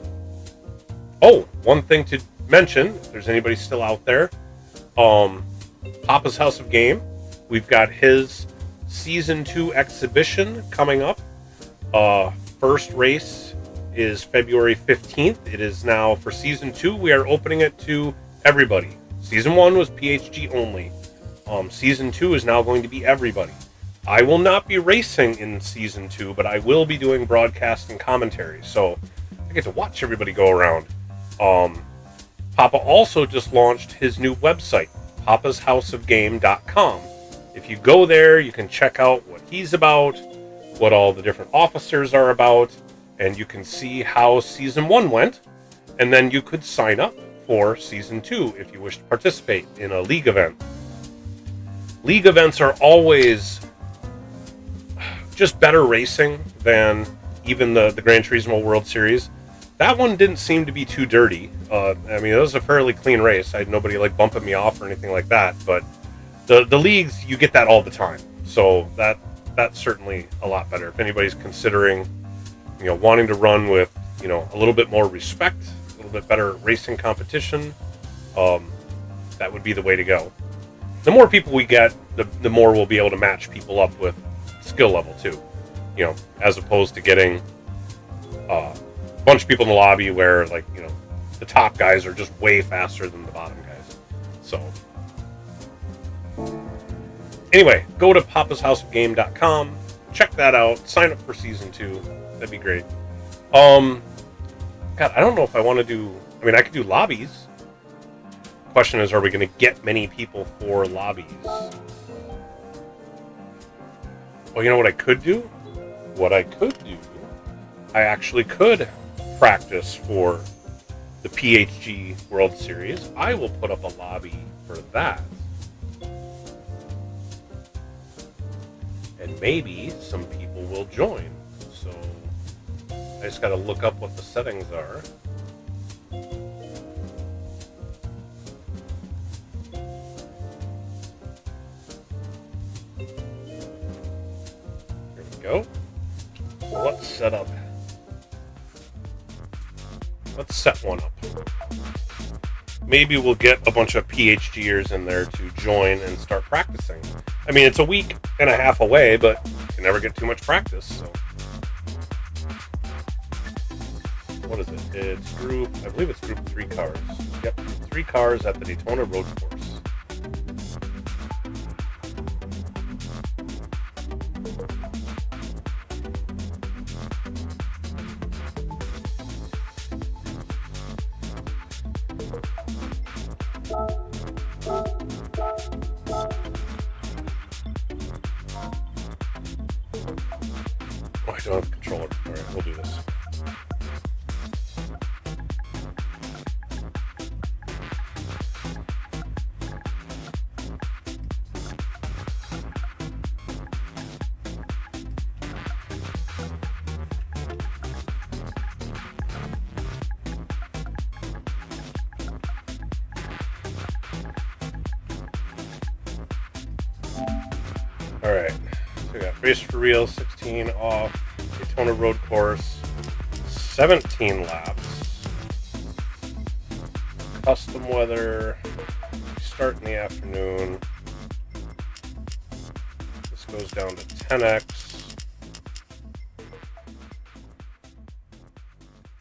Oh, one thing to mention, if there's anybody still out there, Papa's House of Game, we've got his Season 2 exhibition coming up. First race is February 15th. It is now, for Season 2, we are opening it to everybody. Season 1 was PHG only. Season 2 is now going to be everybody. I will not be racing in Season 2, but I will be doing broadcast and commentary, so I get to watch everybody go around. Papa also just launched his new website, papashouseofgame.com. If you go there, you can check out what he's about, what all the different officers are about, and you can see how Season 1 went, and then you could sign up for Season 2 if you wish to participate in a league event. League events are always just better racing than even the Gran Turismo World Series. that one didn't seem to be too dirty. I mean, it was a fairly clean race. I had nobody like bumping me off or anything like that. But the leagues, you get that all the time. So that's certainly a lot better. If anybody's considering, wanting to run with, a little bit more respect, a little bit better racing competition, that would be the way to go. The more people we get, the more we'll be able to match people up with skill level too. As opposed to getting a bunch of people in the lobby where, like, the top guys are just way faster than the bottom guys. So anyway, go to papashouseofgame.com, check that out, sign up for season 2. That'd be great. God, I don't know if I want to do. I mean, I could do lobbies. Question is, are we going to get many people for lobbies? Well, you know what I could do? What I could do, I actually could practice for the PHG World Series. I will put up a lobby for that. And maybe some people will join. So I just got to look up what the settings are. Go. So let's set one up. Maybe we'll get a bunch of PhDers in there to join and start practicing. I mean, it's a week and a half away, but you can never get too much practice. So, what is it? It's group. I believe it's group 3 cars. Yep, 3 cars at the Daytona Road Course. Oh, I don't have a controller. Alright, we'll do this. Alright, so we got Race for Real, 16 off, Daytona Road Course, 17 laps, custom weather, start in the afternoon, this goes down to 10x,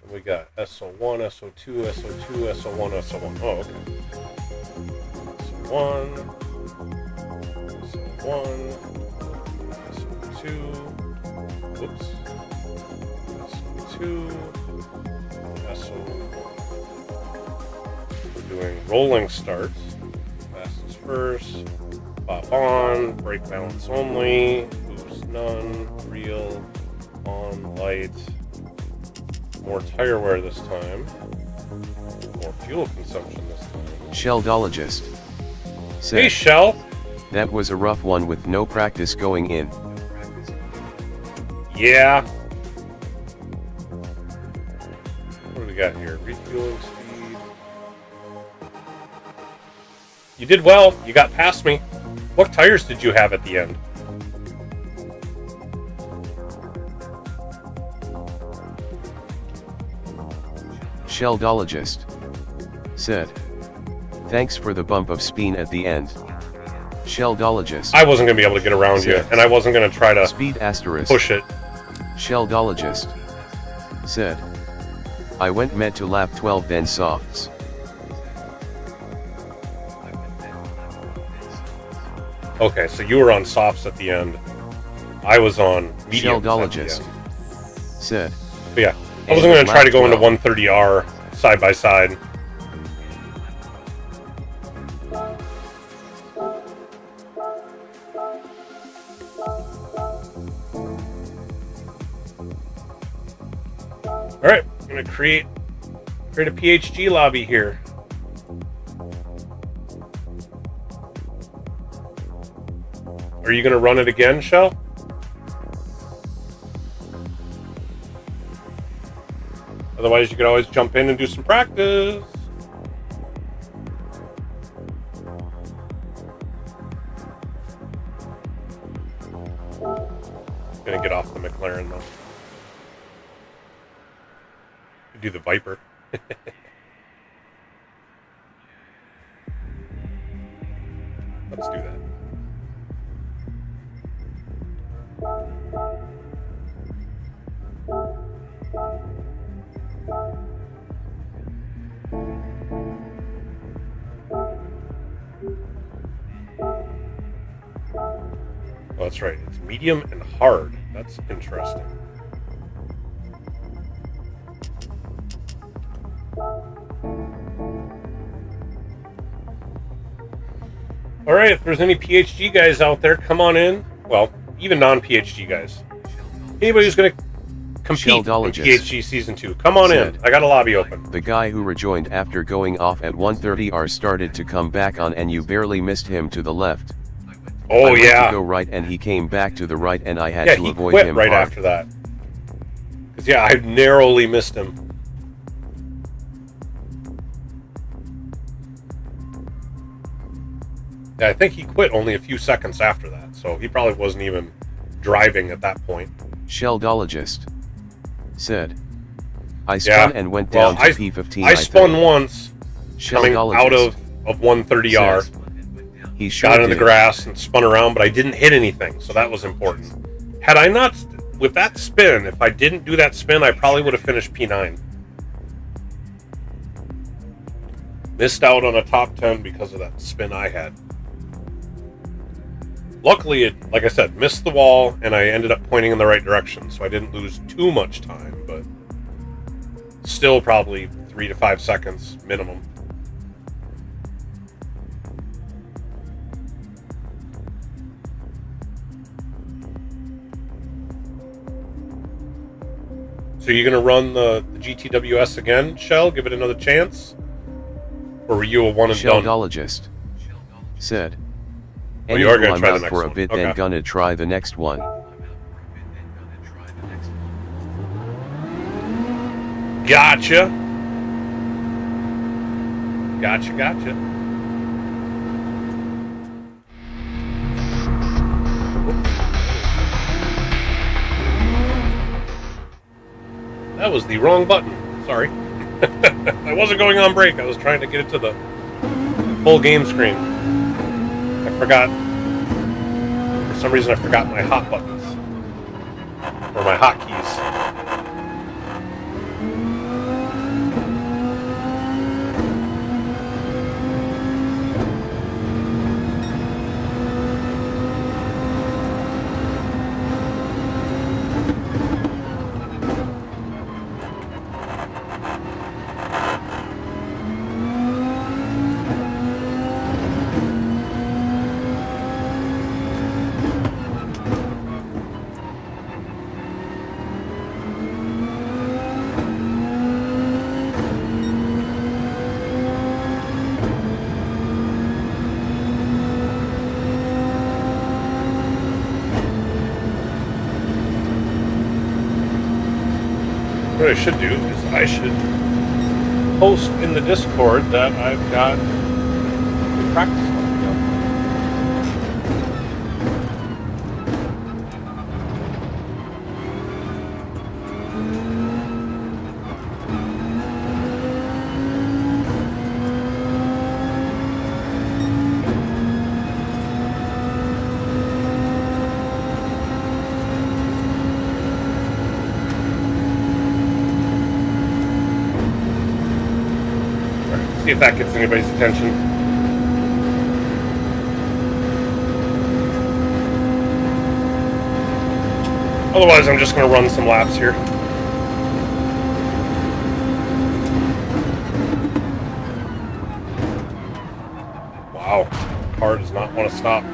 and we got SO1, SO2, SO2, SO1, SO1, oh okay, SO1, SO1, SO2, whoops, SO2, SO1. We're doing rolling starts. Fastest first, pop on, brake balance only, boost none, real, on, light, more tire wear this time, more fuel consumption this time. Sheldologist said, Hey Shell! that was a rough one with no practice going in. Yeah. What do we got here? Refueling speed. You did well. You got past me. What tires did you have at the end? Sheldologist said, thanks for the bump of speed at the end. Sheldologist. I wasn't going to be able to get around you, and I wasn't going to try to speed asterisk push it. Sheldologist said, I went med to lap 12 then softs. Okay, so you were on softs at the end. I was on mediums Sheldologist at the end. said, But yeah, I wasn't going to try to go into 130R side by side. All right, I'm going to create a PHG lobby here. Are you going to run it again, Shell? Otherwise, you could always jump in and do some practice. Gonna get off the McLaren though. Do the Viper. Let's do that. Oh, that's right. It's medium and hard. That's interesting. All right, if there's any PhD guys out there, come on in. Well, even non-PhD guys. Anybody who's going to compete in PhD Season 2, come on in. I got a lobby open. The guy who rejoined after going off at 1:30 started to come back on and you barely missed him to the left. Oh, I went yeah. to go right and he came back to the right and I had to avoid quit him right hard. after that. Because, yeah, I narrowly missed him. Yeah, I think he quit only a few seconds after that, so he probably wasn't even driving at that point. Sheldologist said, I spun and went down to P15. I spun once, coming out of 130R. Says, he sure got into the grass and spun around, but I didn't hit anything, so that was important. Had I not, with that spin, if I didn't do that spin, I probably would have finished P9. Missed out on a top 10 because of that spin I had. Luckily, it, like I said, missed the wall, and I ended up pointing in the right direction, so I didn't lose too much time, but still probably 3 to 5 seconds minimum. So you're going to run the GTWS again, Shell? Give it another chance? Or were you a one and done? Sheldologist said, Oh, you are going to try the out next for a one. bit, Okay. then gonna try the next one. Gotcha. Gotcha. That was the wrong button. Sorry. I wasn't going on break. I was trying to get it to the full game screen. I forgot. For some reason, I forgot my hot buttons. Or my hotkeys. What I should do is I should post in the Discord that I've got a practice lobby up. See if that gets anybody's attention. Otherwise, I'm just going to run some laps here. Wow, car does not want to stop.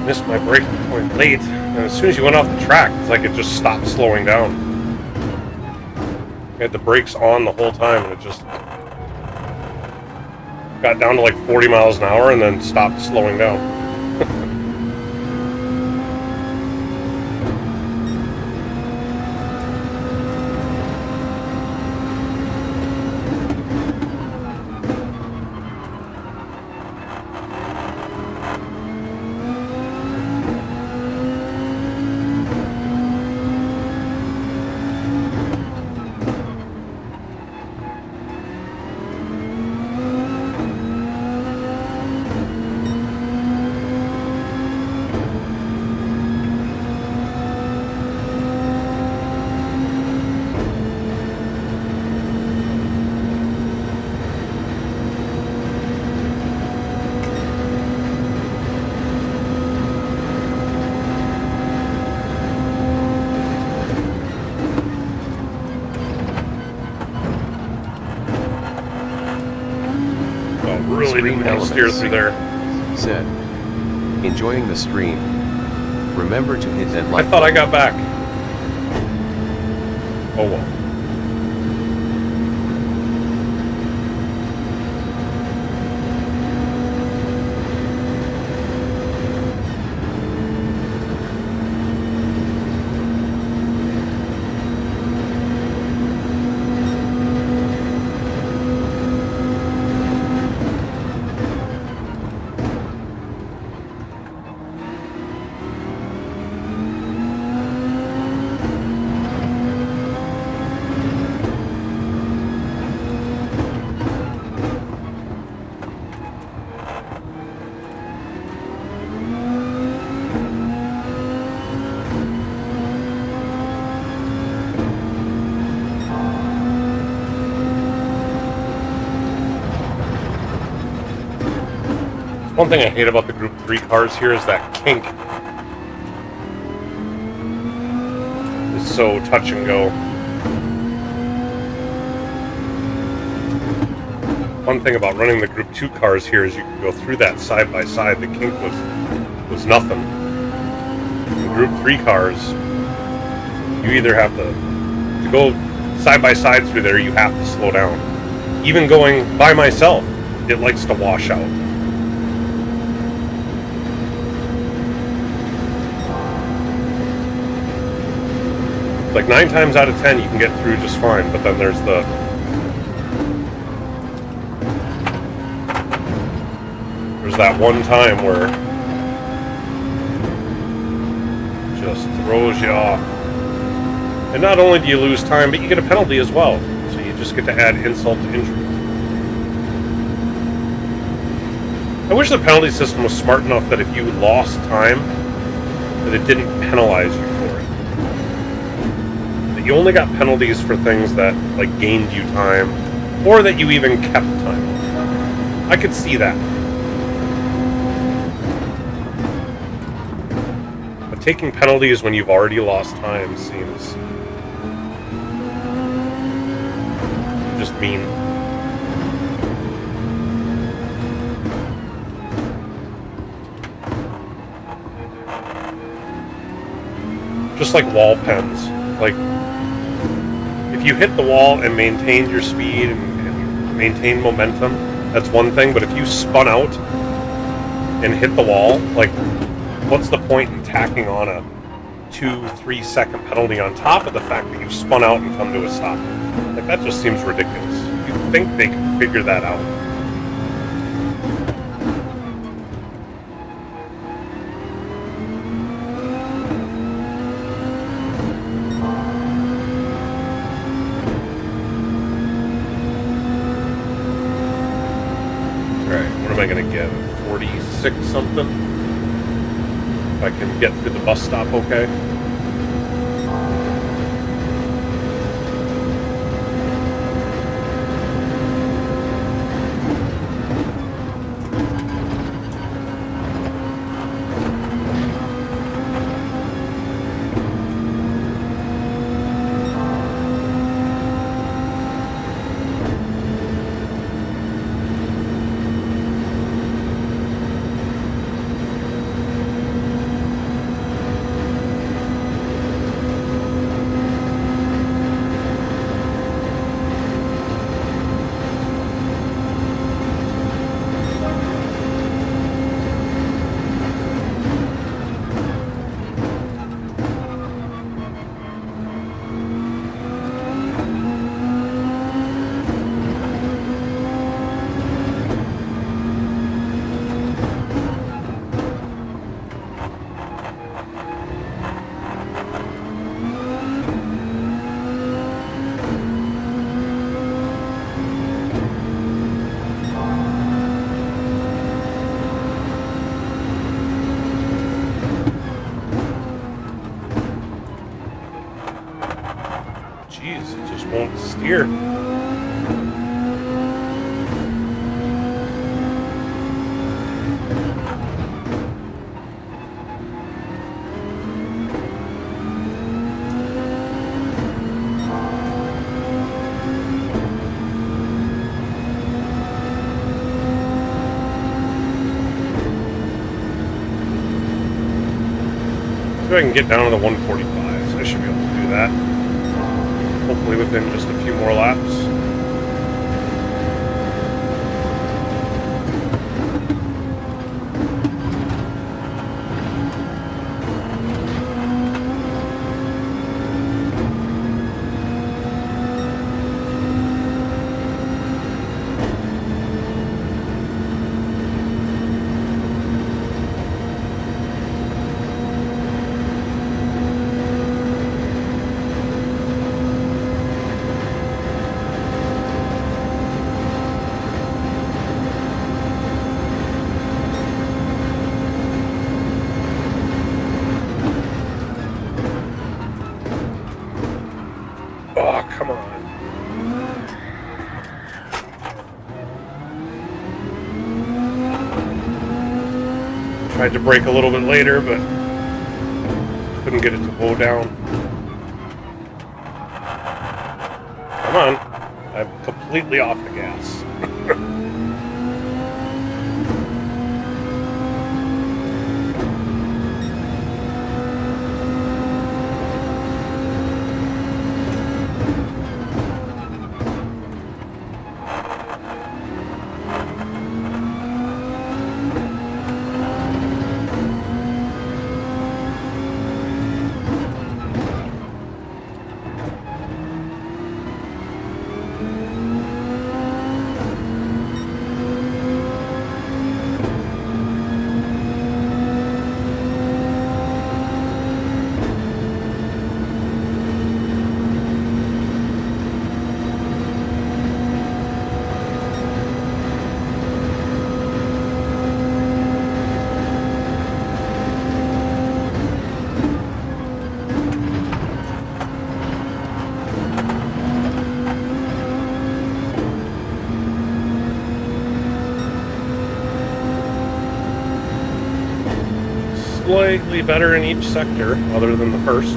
Missed my braking point late, and as soon as you went off the track, it's like it just stopped slowing down. I had the brakes on the whole time, and it just... got down to like 40 miles an hour and then stopped slowing down. Really didn't want to steer through there. Said, enjoying the stream. Remember to hit that like. I thought I got back. Oh well. One thing I hate about the Group 3 cars here is that kink is so touch and go. One thing about running the Group 2 cars here is you can go through that side by side. The kink was nothing. In Group 3 cars, you either have to go side by side through there, you have to slow down. Even going by myself, it likes to wash out. Like 9 times out of 10 you can get through just fine, but then there's that one time where it just throws you off. And not only do you lose time, but you get a penalty as well. So you just get to add insult to injury. I wish the penalty system was smart enough that if you lost time, that it didn't penalize you for it. That you only got penalties for things that like gained you time, or that you even kept time. I could see that. But taking penalties when you've already lost time seems just mean. Just like wall pens. Like, if you hit the wall and maintained your speed and maintained momentum, that's one thing. But if you spun out and hit the wall, like, what's the point in tacking on a 2-3 second penalty on top of the fact that you've spun out and come to a stop? Like, that just seems ridiculous. You'd think they could figure that out. Am I going to get 46 something? If I can get through the bus stop okay. Jeez, it just won't steer. See if I can get down to the 145s. I should be able to do that. Hopefully within just a few more laps. Oh, come on. Tried to brake a little bit later, but couldn't get it to blow down. Come on. I'm completely off the gas. Slightly better in each sector, other than the first.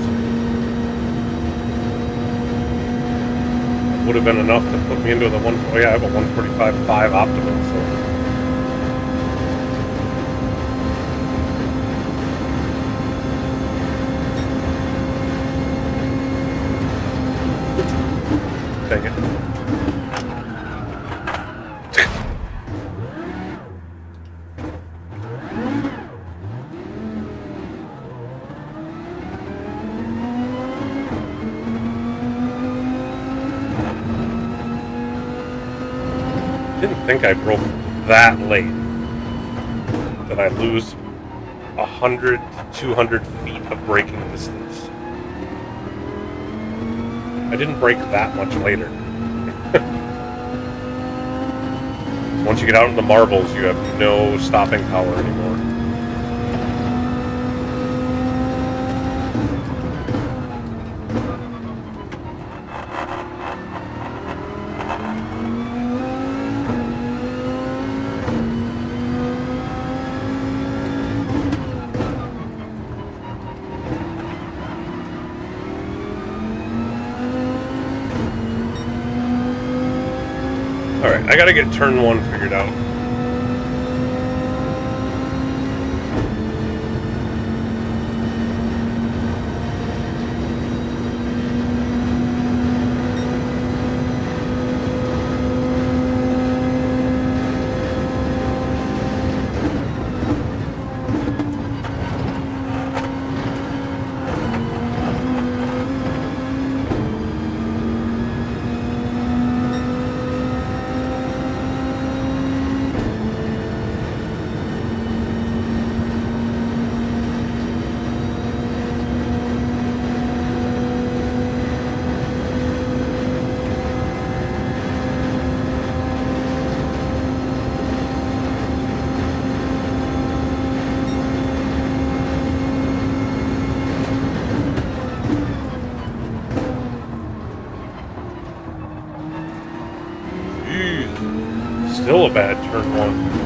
Would have been enough to put me into the one. Oh yeah, I have a 145.5 optimal. So. Dang it. Didn't think I broke that late that I lose 100 to 200 feet of braking distance. I didn't brake that much later. Once you get out in the marbles, you have no stopping power anymore. Alright, I gotta get turn one figured out. Still a bad turn one.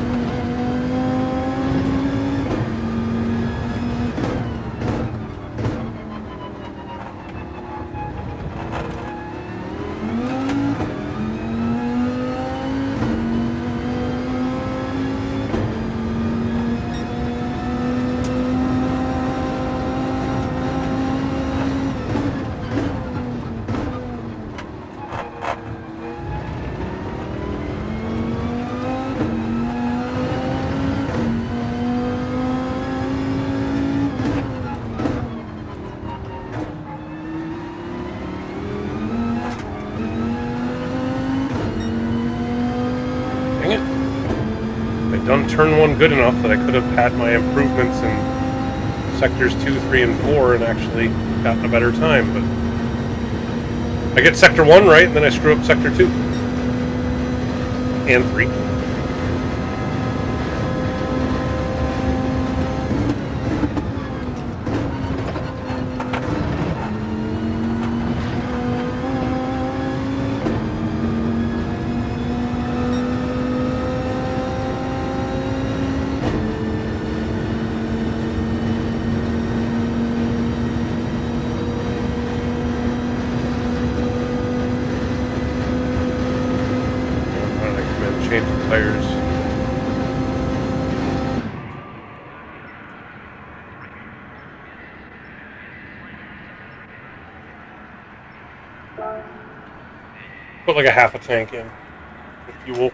Done turn one good enough that I could have had my improvements in sectors 2, 3, and 4 and actually gotten a better time, but I get sector 1 right and then I screw up sector 2 and 3. Change the tires. Put like a half a tank in with fuel.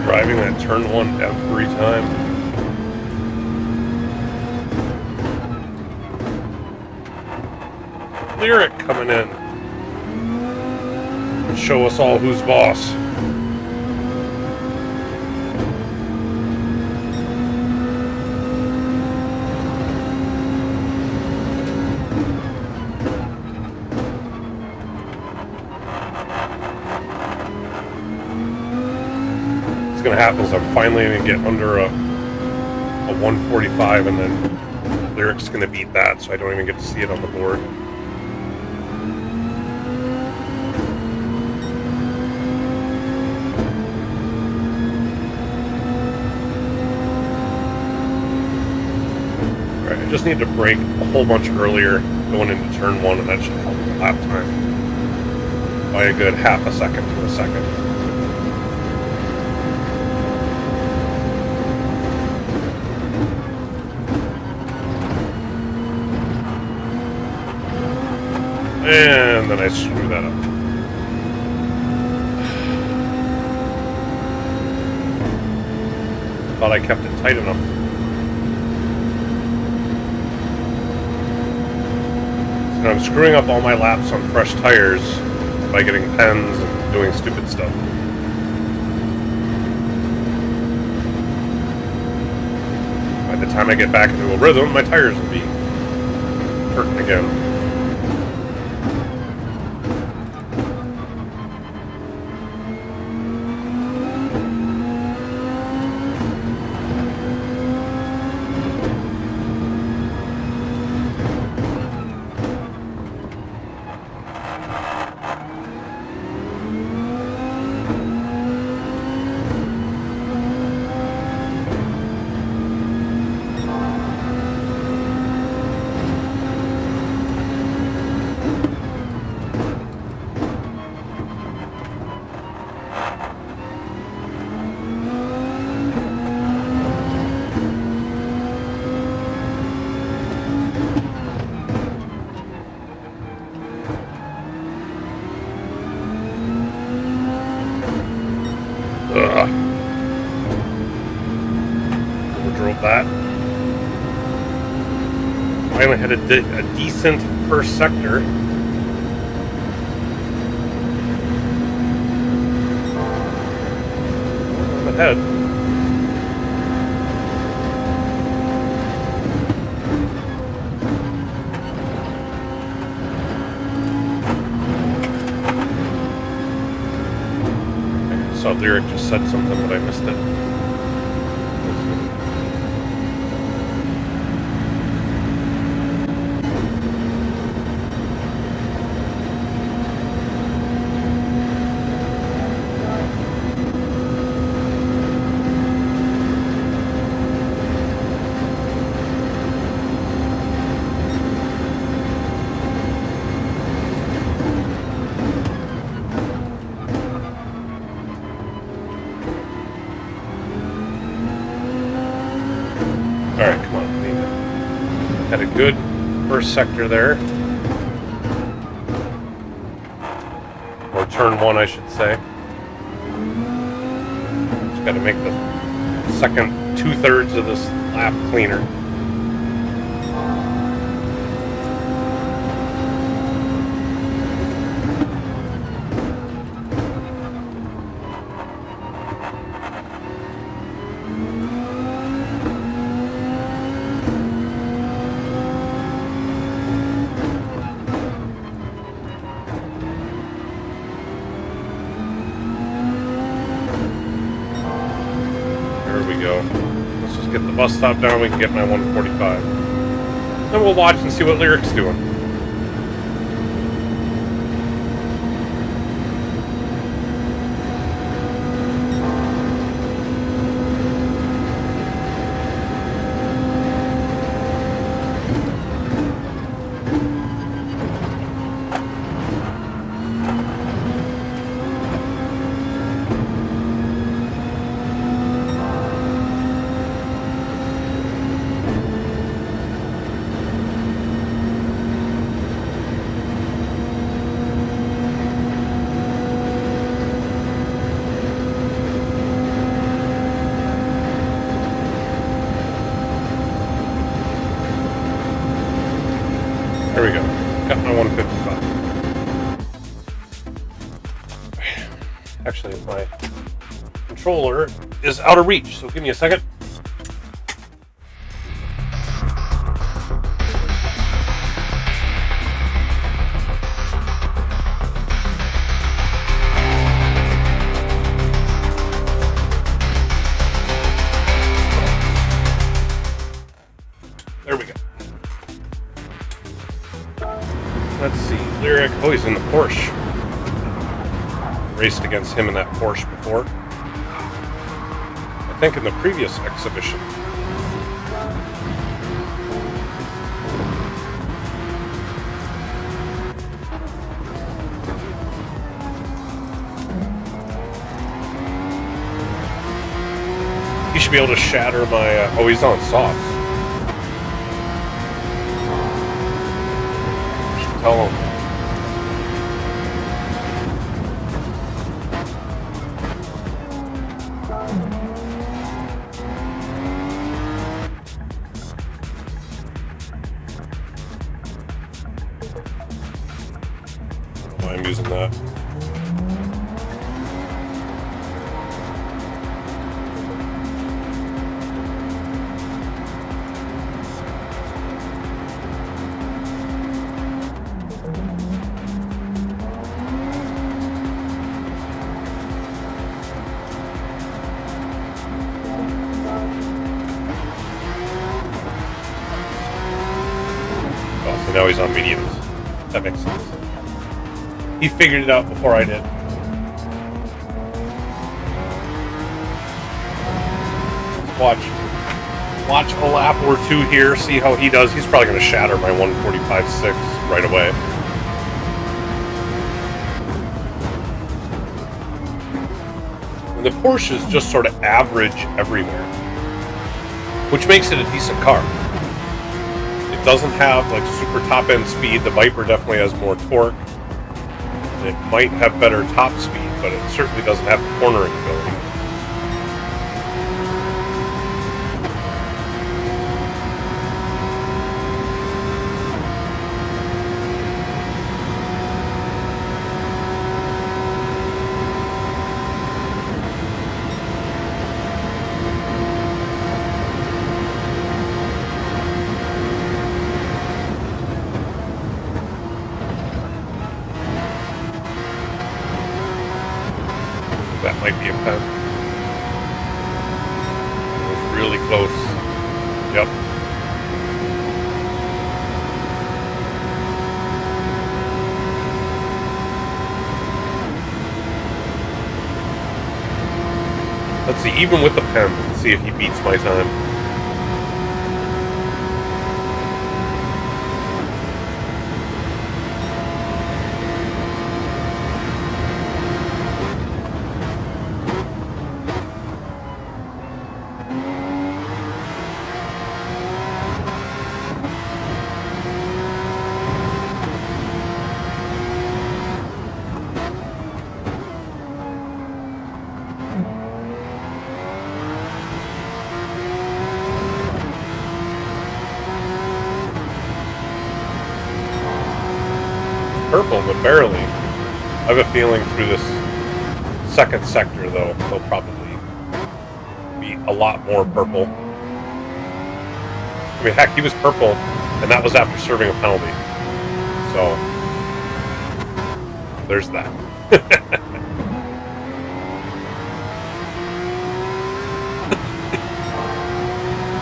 Driving that turn one every time. Lyric coming in. Show us all who's boss. What's going to happen is I'm finally going to get under a 145 and then Lyric's going to beat that, so I don't even get to see it on the board. Alright, I just need to brake a whole bunch earlier going into turn one, and that should help the lap time by a good half a second to a second. and then I screw that up. Thought I kept it tight enough. So I'm screwing up all my laps on fresh tires by getting pens and doing stupid stuff. By the time I get back into a rhythm, my tires will be hurting again. Overdrove that. Finally had a decent first sector. I'm ahead. I saw Lyric just said something, but I missed it. Alright, come on. Had a good first sector there. Or turn one, I should say. Just got to make the second 2/3 of this lap cleaner. Let's just get the bus stop down, we can get my 145. Then we'll watch and see what Lyric's doing. There we go. Got my 155. Actually, my controller is out of reach, so give me a second. There we go. Let's see, Lyric. Oh, he's in the Porsche. Raced against him in that Porsche before. I think in the previous exhibition. He should be able to shatter my... oh, he's on softs. Tell him. I'm using that. Oh, so now he's on mediums. That makes sense. He figured it out before I did. Watch a lap or two here, see how he does. He's probably going to shatter my 145.6 right away. And the Porsche is just sort of average everywhere, which makes it a decent car. It doesn't have like super top end speed. The Viper definitely has more torque. It might have better top speed, but it certainly doesn't have the cornering ability. That might be a pen. It was really close. Yep. Let's see, even with the pen, let's see if he beats my time. Purple, but barely. I have a feeling through this second sector, though, he'll probably be a lot more purple. I mean, heck, he was purple, and that was after serving a penalty. So, there's that.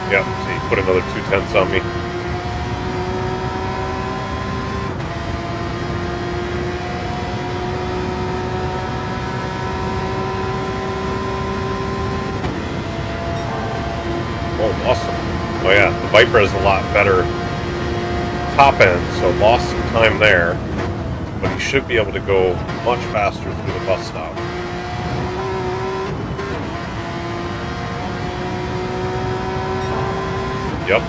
Yep, so he put another 2/10 on me. Oh, awesome. Oh yeah, the Viper has a lot better top end, so lost some time there, but he should be able to go much faster through the bus stop. Yep.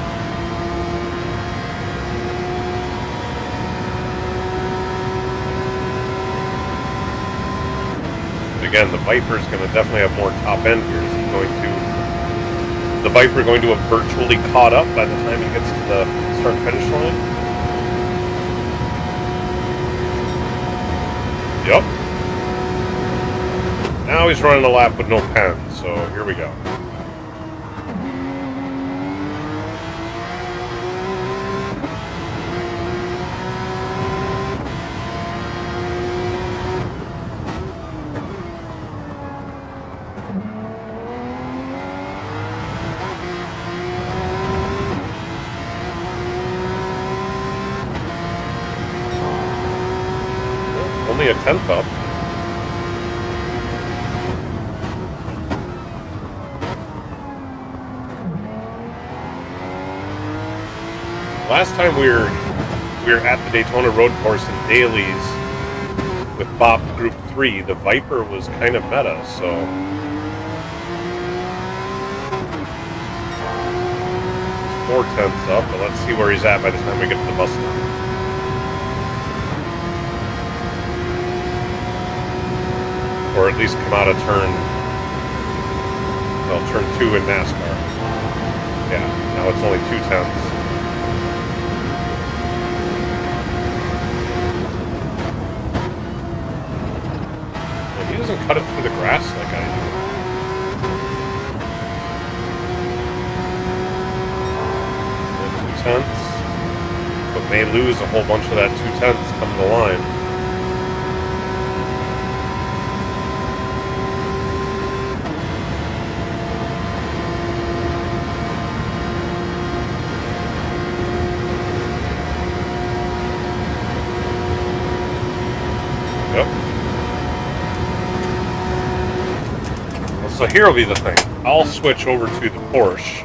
Again, the Viper is going to definitely have more top end here. Is he going to... The Viper going to have virtually caught up by the time he gets to the start-finish line? Yep. Now he's running a lap with no pen, so here we go. Only a 10th up. Last time we were at the Daytona Road Course in dailies with Bob Group 3, the Viper was kind of meta, so 4/10 up, but let's see where he's at by the time we get to the bus stop. Or at least come out of turn 2 in NASCAR. Yeah, now it's only 2/10. doesn't cut it through the grass like I do. 2/10, but may lose a whole bunch of that 2/10 coming the line. So here will be the thing. I'll switch over to the Porsche.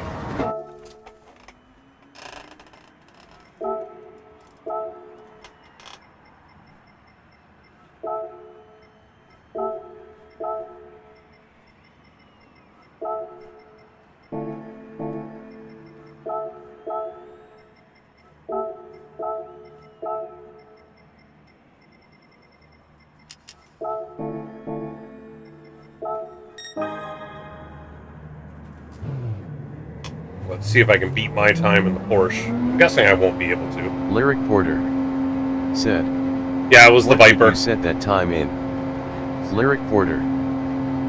Let's see if I can beat my time in the Porsche. I'm guessing I won't be able to. Lyric Porter said. Yeah, it was the Viper. You set that time in. Lyric Porter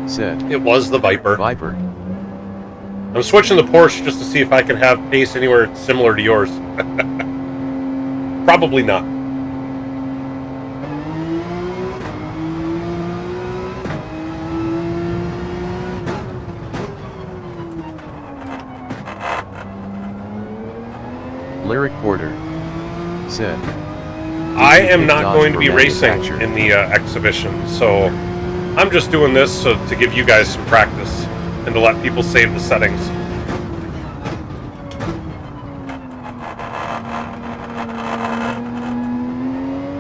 said. It was the Viper. Viper. I'm switching the Porsche just to see if I can have pace anywhere similar to yours. Probably not. Lyric Porter said. I am not going to be racing in the exhibition, so I'm just doing this to give you guys some practice and to let people save the settings.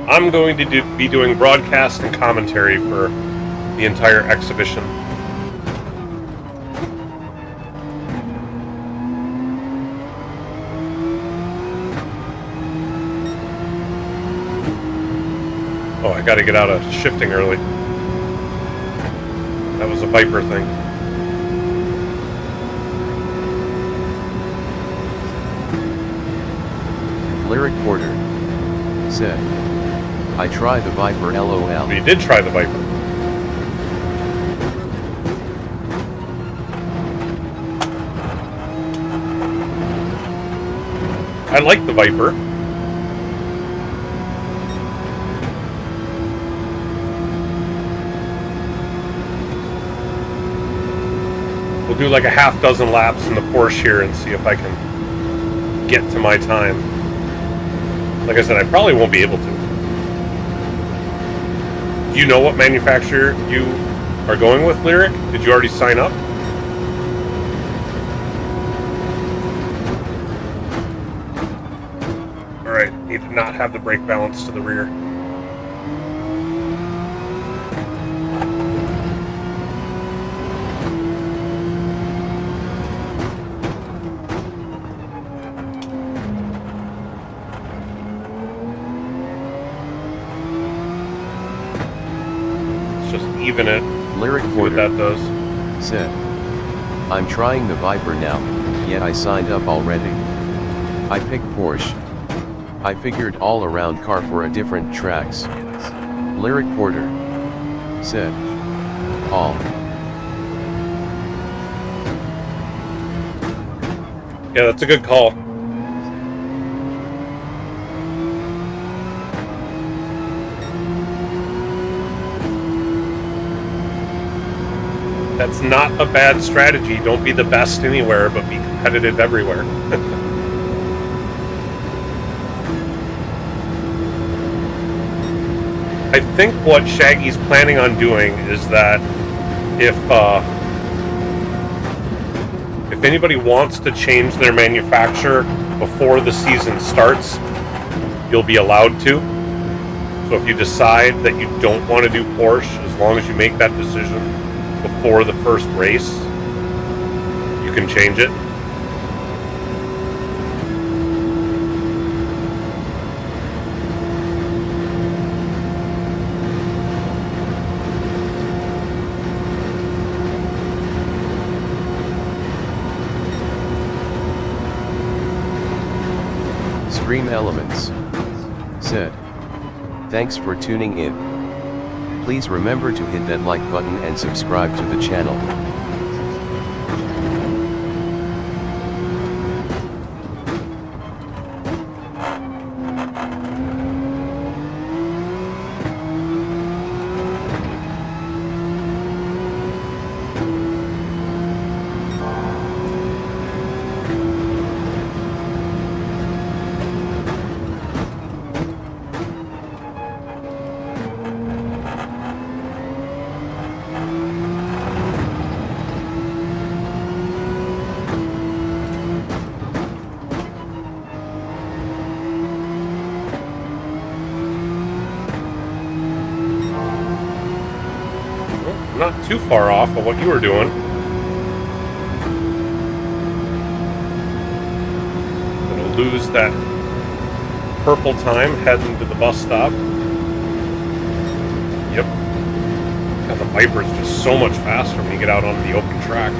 I'm going to be doing broadcast and commentary for the entire exhibition. Oh, I gotta get out of shifting early. That was a Viper thing. Lyric Porter said, I tried the Viper LOL. But you did try the Viper. I like the Viper. We'll do like a half dozen laps in the Porsche here and see if I can get to my time. Like I said, I probably won't be able to. Do you know what manufacturer you are going with, Lyric? Did you already sign up? Alright, need to not have the brake balance to the rear. Even it. Lyric See Porter what that does. said, I'm trying the Viper now, yet I signed up already. I picked Porsche. I figured all around car for a different tracks. Lyric Porter said, all. Yeah, that's a good call. That's not a bad strategy. Don't be the best anywhere, but be competitive everywhere. I think what Shaggy's planning on doing is that if anybody wants to change their manufacturer before the season starts, you'll be allowed to. So if you decide that you don't want to do Porsche, as long as you make that decision before the first race, you can change it. Stream Elements said, thanks for tuning in. Please remember to hit that like button and subscribe to the channel. Not too far off of what you were doing. Gonna lose that purple time heading to the bus stop. Yep. God, the Viper's just so much faster when you get out onto the open track.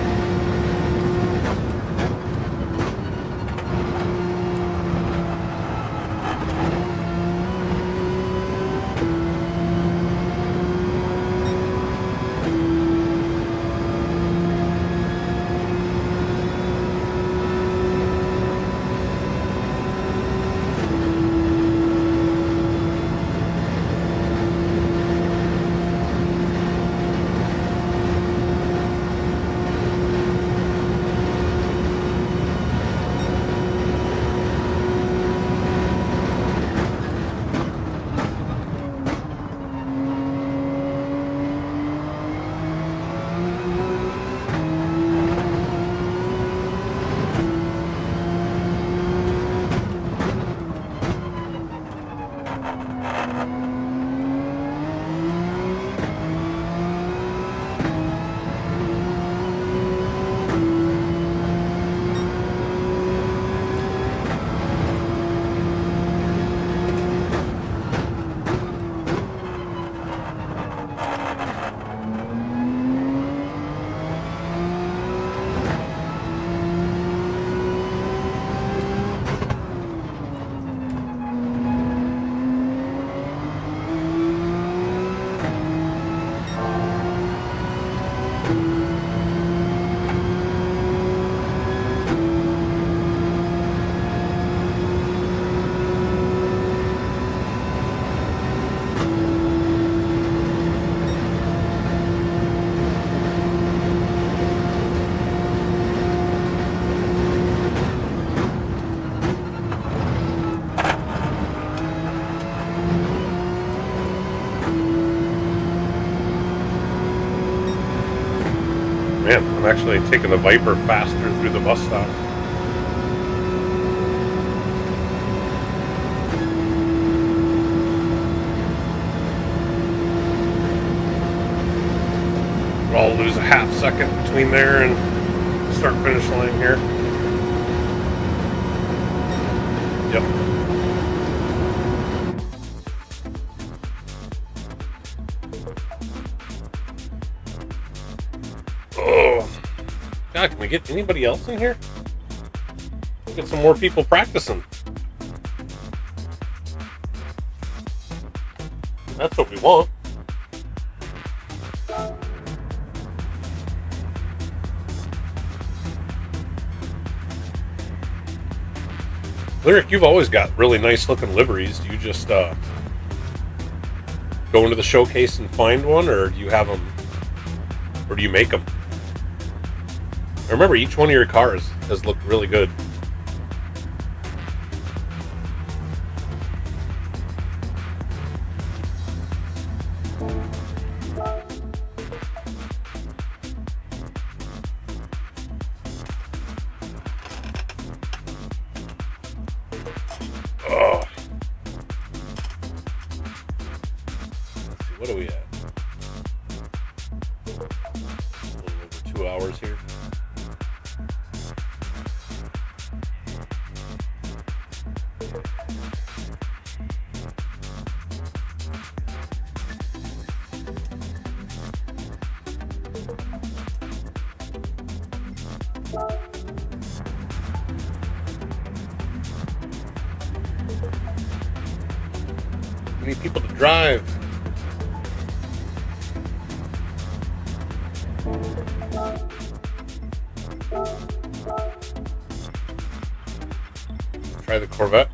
Man, I'm actually taking the Viper faster through the bus stop. I'll lose a half second between there and start finish line here. Yep. Oh, God, can we get anybody else in here? Get some more people practicing. That's what we want. Lyric, you've always got really nice looking liveries. Do you just go into the showcase and find one, or do you have them, or do you make them? I remember each one of your cars has looked really good. What are we at? A little over 2 hours here. We need people to drive. Try the Corvette.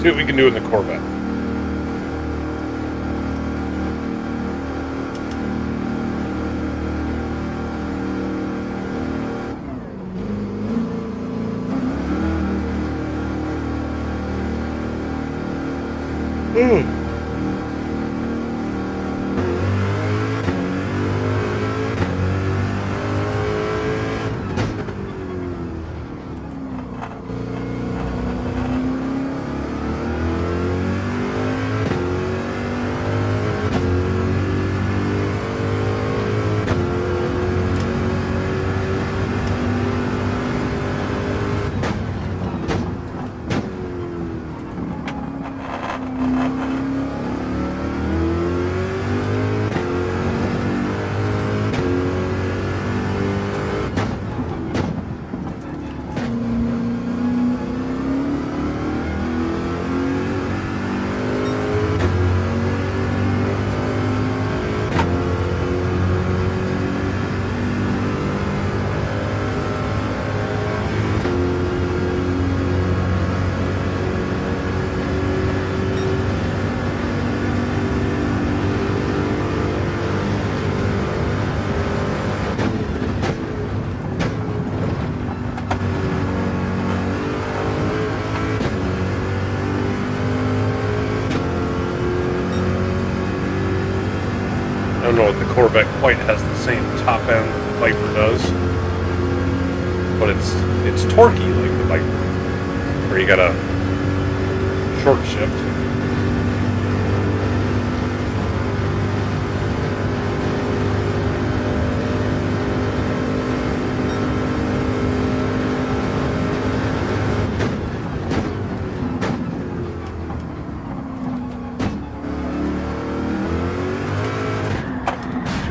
See what we can do in the Corvette. I don't know if the Corvette quite has the same top end that the Viper does, but it's torquey like the Viper, where you got a short shift.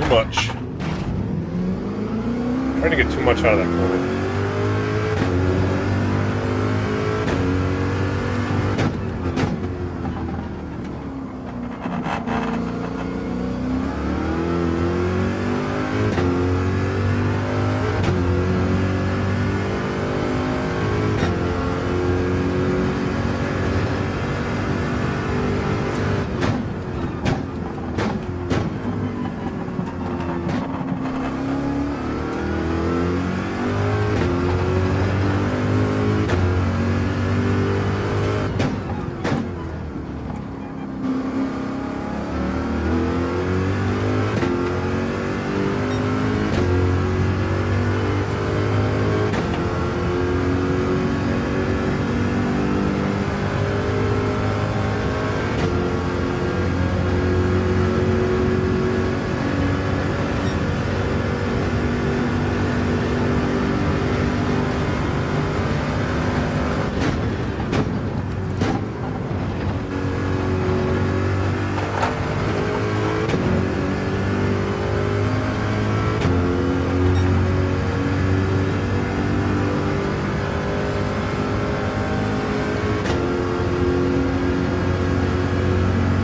Much. Trying to get too much out of that corner.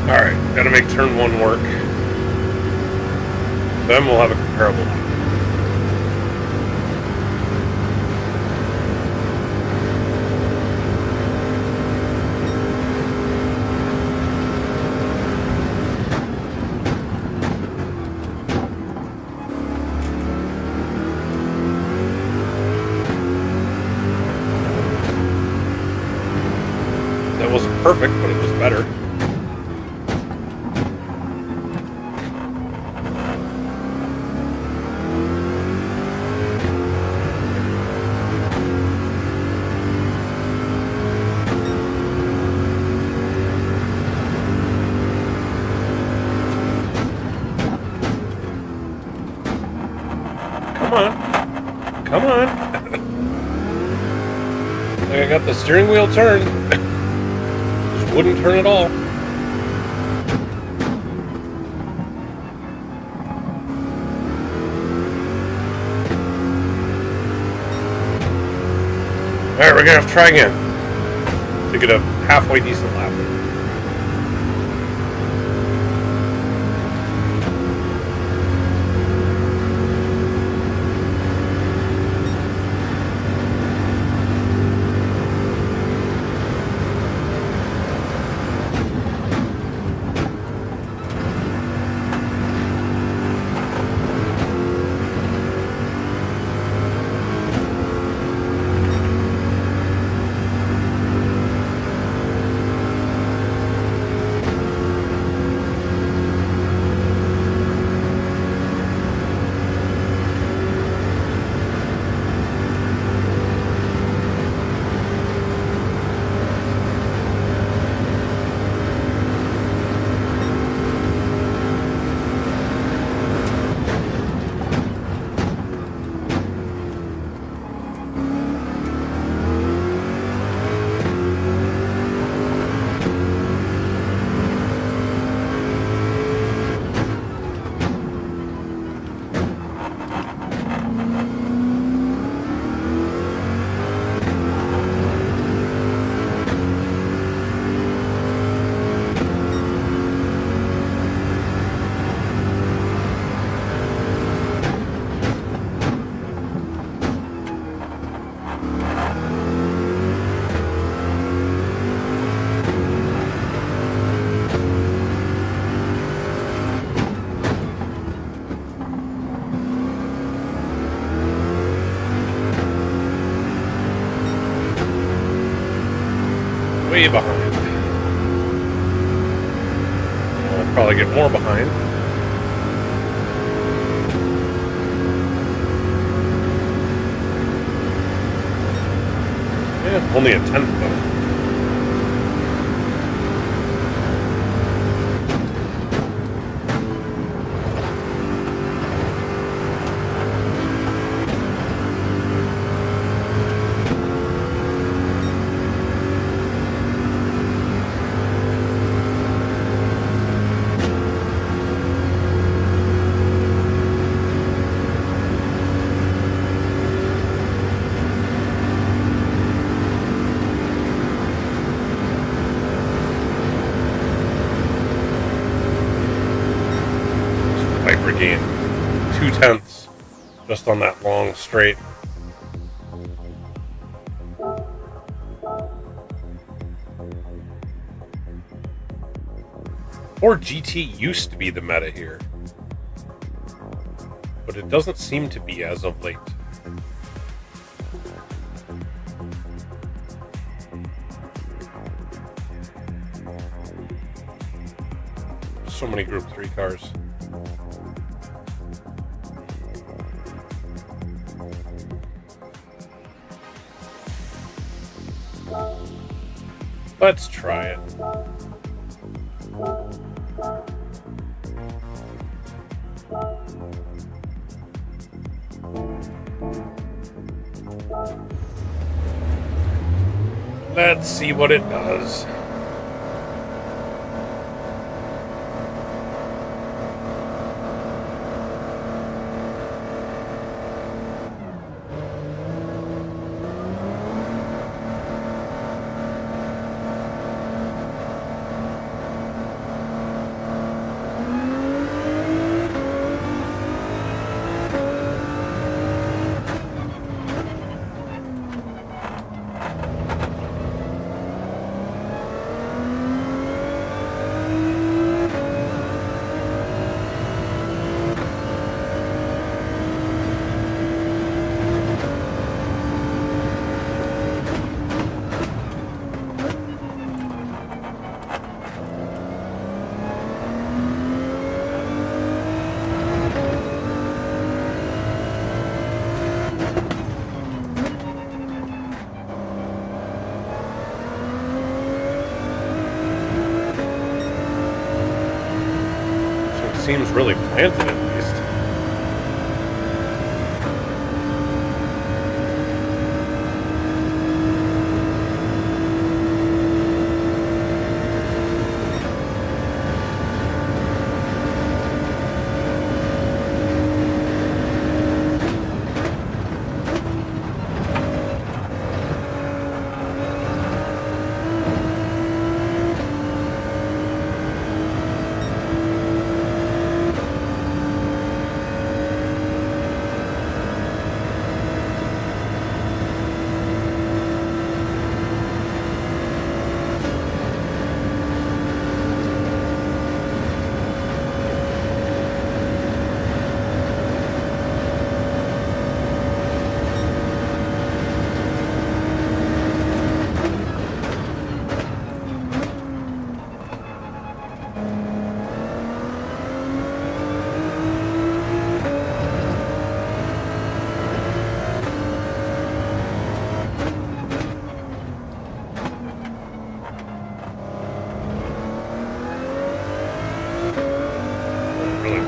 Alright, gotta make turn one work. Then we'll have a comparable one. That wasn't perfect, but it was better. Come on. I got the steering wheel turned. Just wouldn't turn at all. Alright, we're gonna have to try again to get a halfway decent lap. Way behind. I'll probably get more behind. Yeah, only a tenth though. Gain 2/10 just on that long straight. Or GT used to be the meta here, but it doesn't seem to be as of late. So many Group 3 cars. Let's try it. Let's see what it does. Seems really planted at least.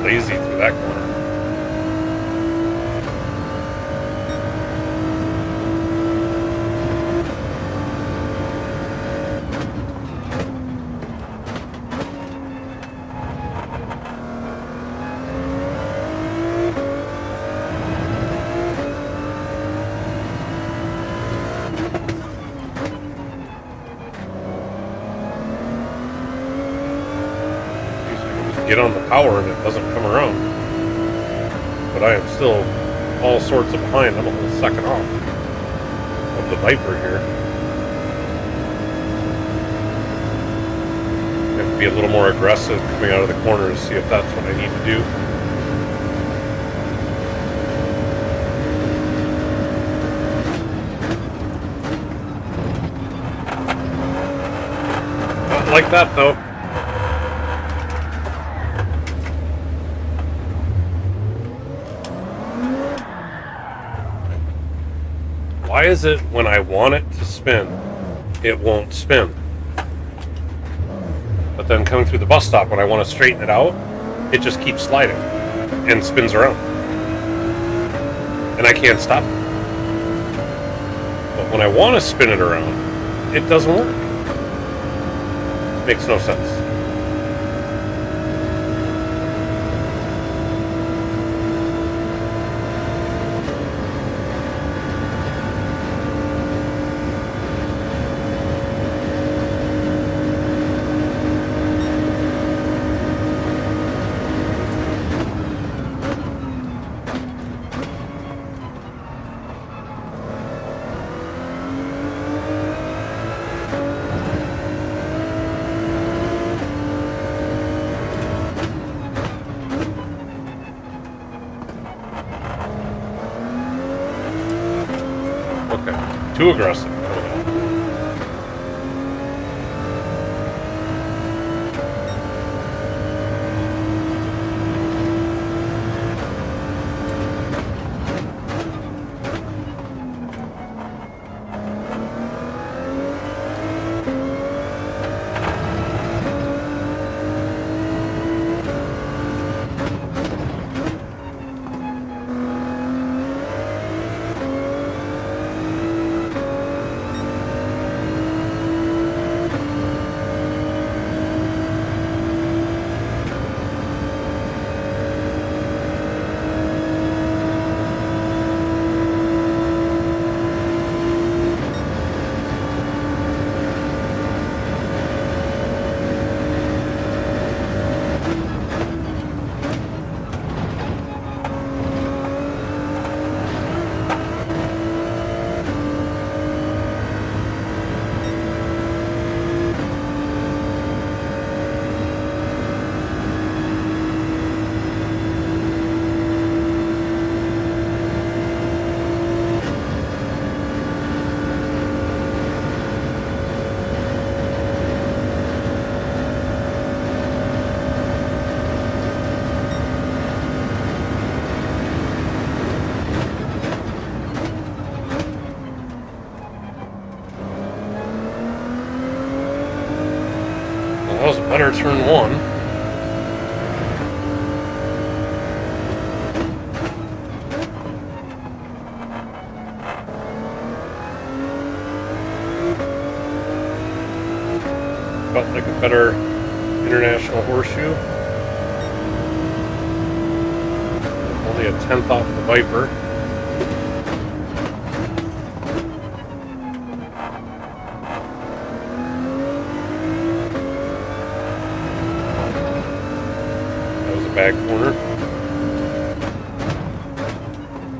lazy through that corner. Get on the power and it doesn't come around. But I am still all sorts of behind. I'm a whole second off of the Viper here. I have to be a little more aggressive coming out of the corner to see if that's what I need to do. Not like that though. Why is it when I want it to spin, it won't spin? But then coming through the bus stop when I want to straighten it out, it just keeps sliding and spins around. And I can't stop it. But when I want to spin it around, it doesn't work. Makes no sense. Too aggressive. That was a better turn one. Felt like a better international horseshoe. Only a 10th off the Viper. Bad corner.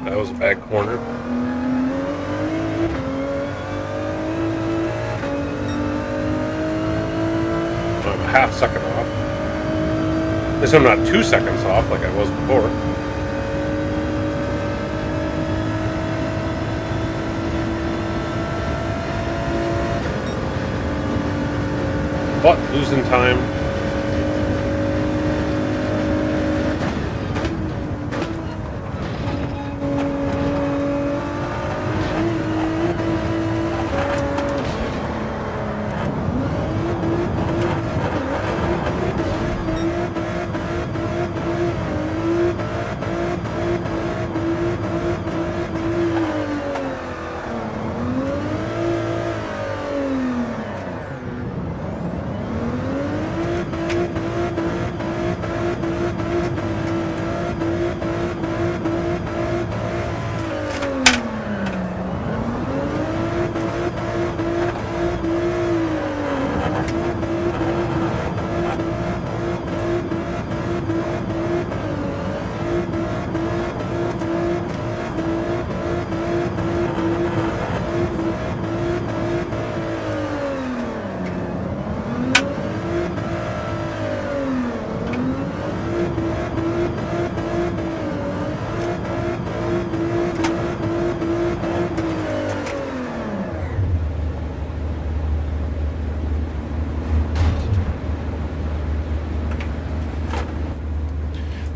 That was a bad corner. I'm a half second off. At least I'm not 2 seconds off like I was before. But losing time.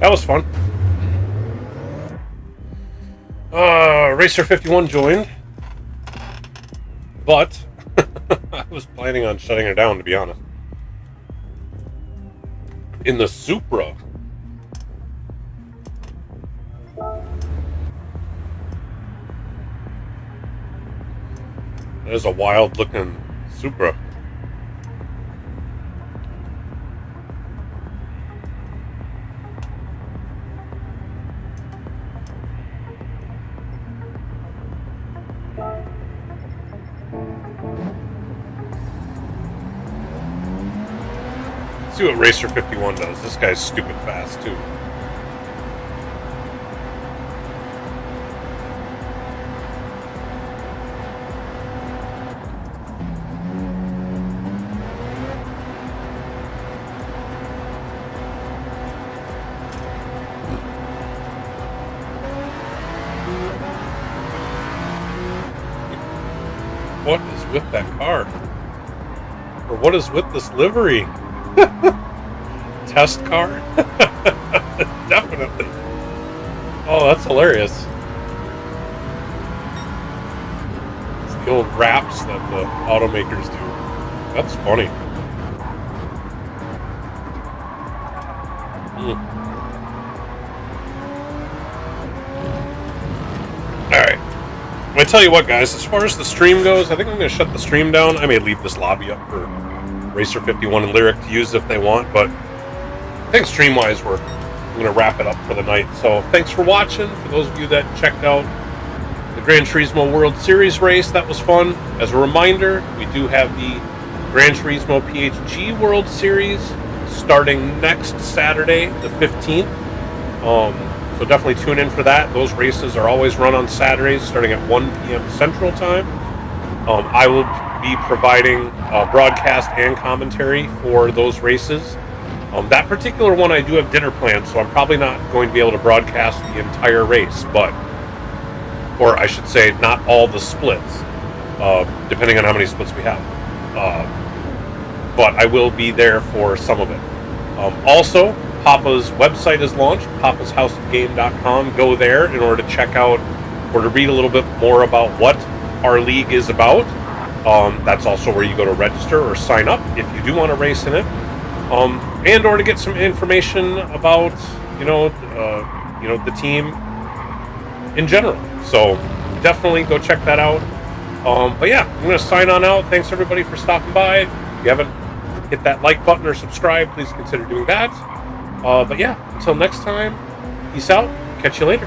that was fun. Racer 51 joined, but I was planning on shutting her down, to be honest. In the Supra. That is a wild looking Supra. See what Racer 51 does. This guy's stupid fast, too. What is with that car? Or what is with this livery? Test car? Definitely. Oh, that's hilarious. It's the old raps that the automakers do. That's funny. Alright. I tell you what, guys, as far as the stream goes, I think I'm going to shut the stream down. I may leave this lobby up for Racer 51 and Lyric to use if they want, but I think stream-wise we're going to wrap it up for the night. So thanks for watching. For those of you that checked out the Gran Turismo World Series race, that was fun. As a reminder, we do have the Gran Turismo PHG World Series starting next Saturday, the 15th. So definitely tune in for that. Those races are always run on Saturdays starting at 1 p.m. Central Time. I will be providing broadcast and commentary for those races. That particular one I do have dinner planned, so I'm probably not going to be able to broadcast the entire race, or I should say not all the splits, depending on how many splits we have. But I will be there for some of it. Also, Papa's website is launched, papashouseofgame.com. Go there in order to check out or to read a little bit more about what our league is about. That's also where you go to register or sign up if you do want to race in it, and or to get some information about the team in general. So definitely go check that out. But yeah, I'm going to sign on out. Thanks everybody for stopping by. If you haven't hit that like button or subscribe, please consider doing that. But yeah, until next time, peace out. Catch you later.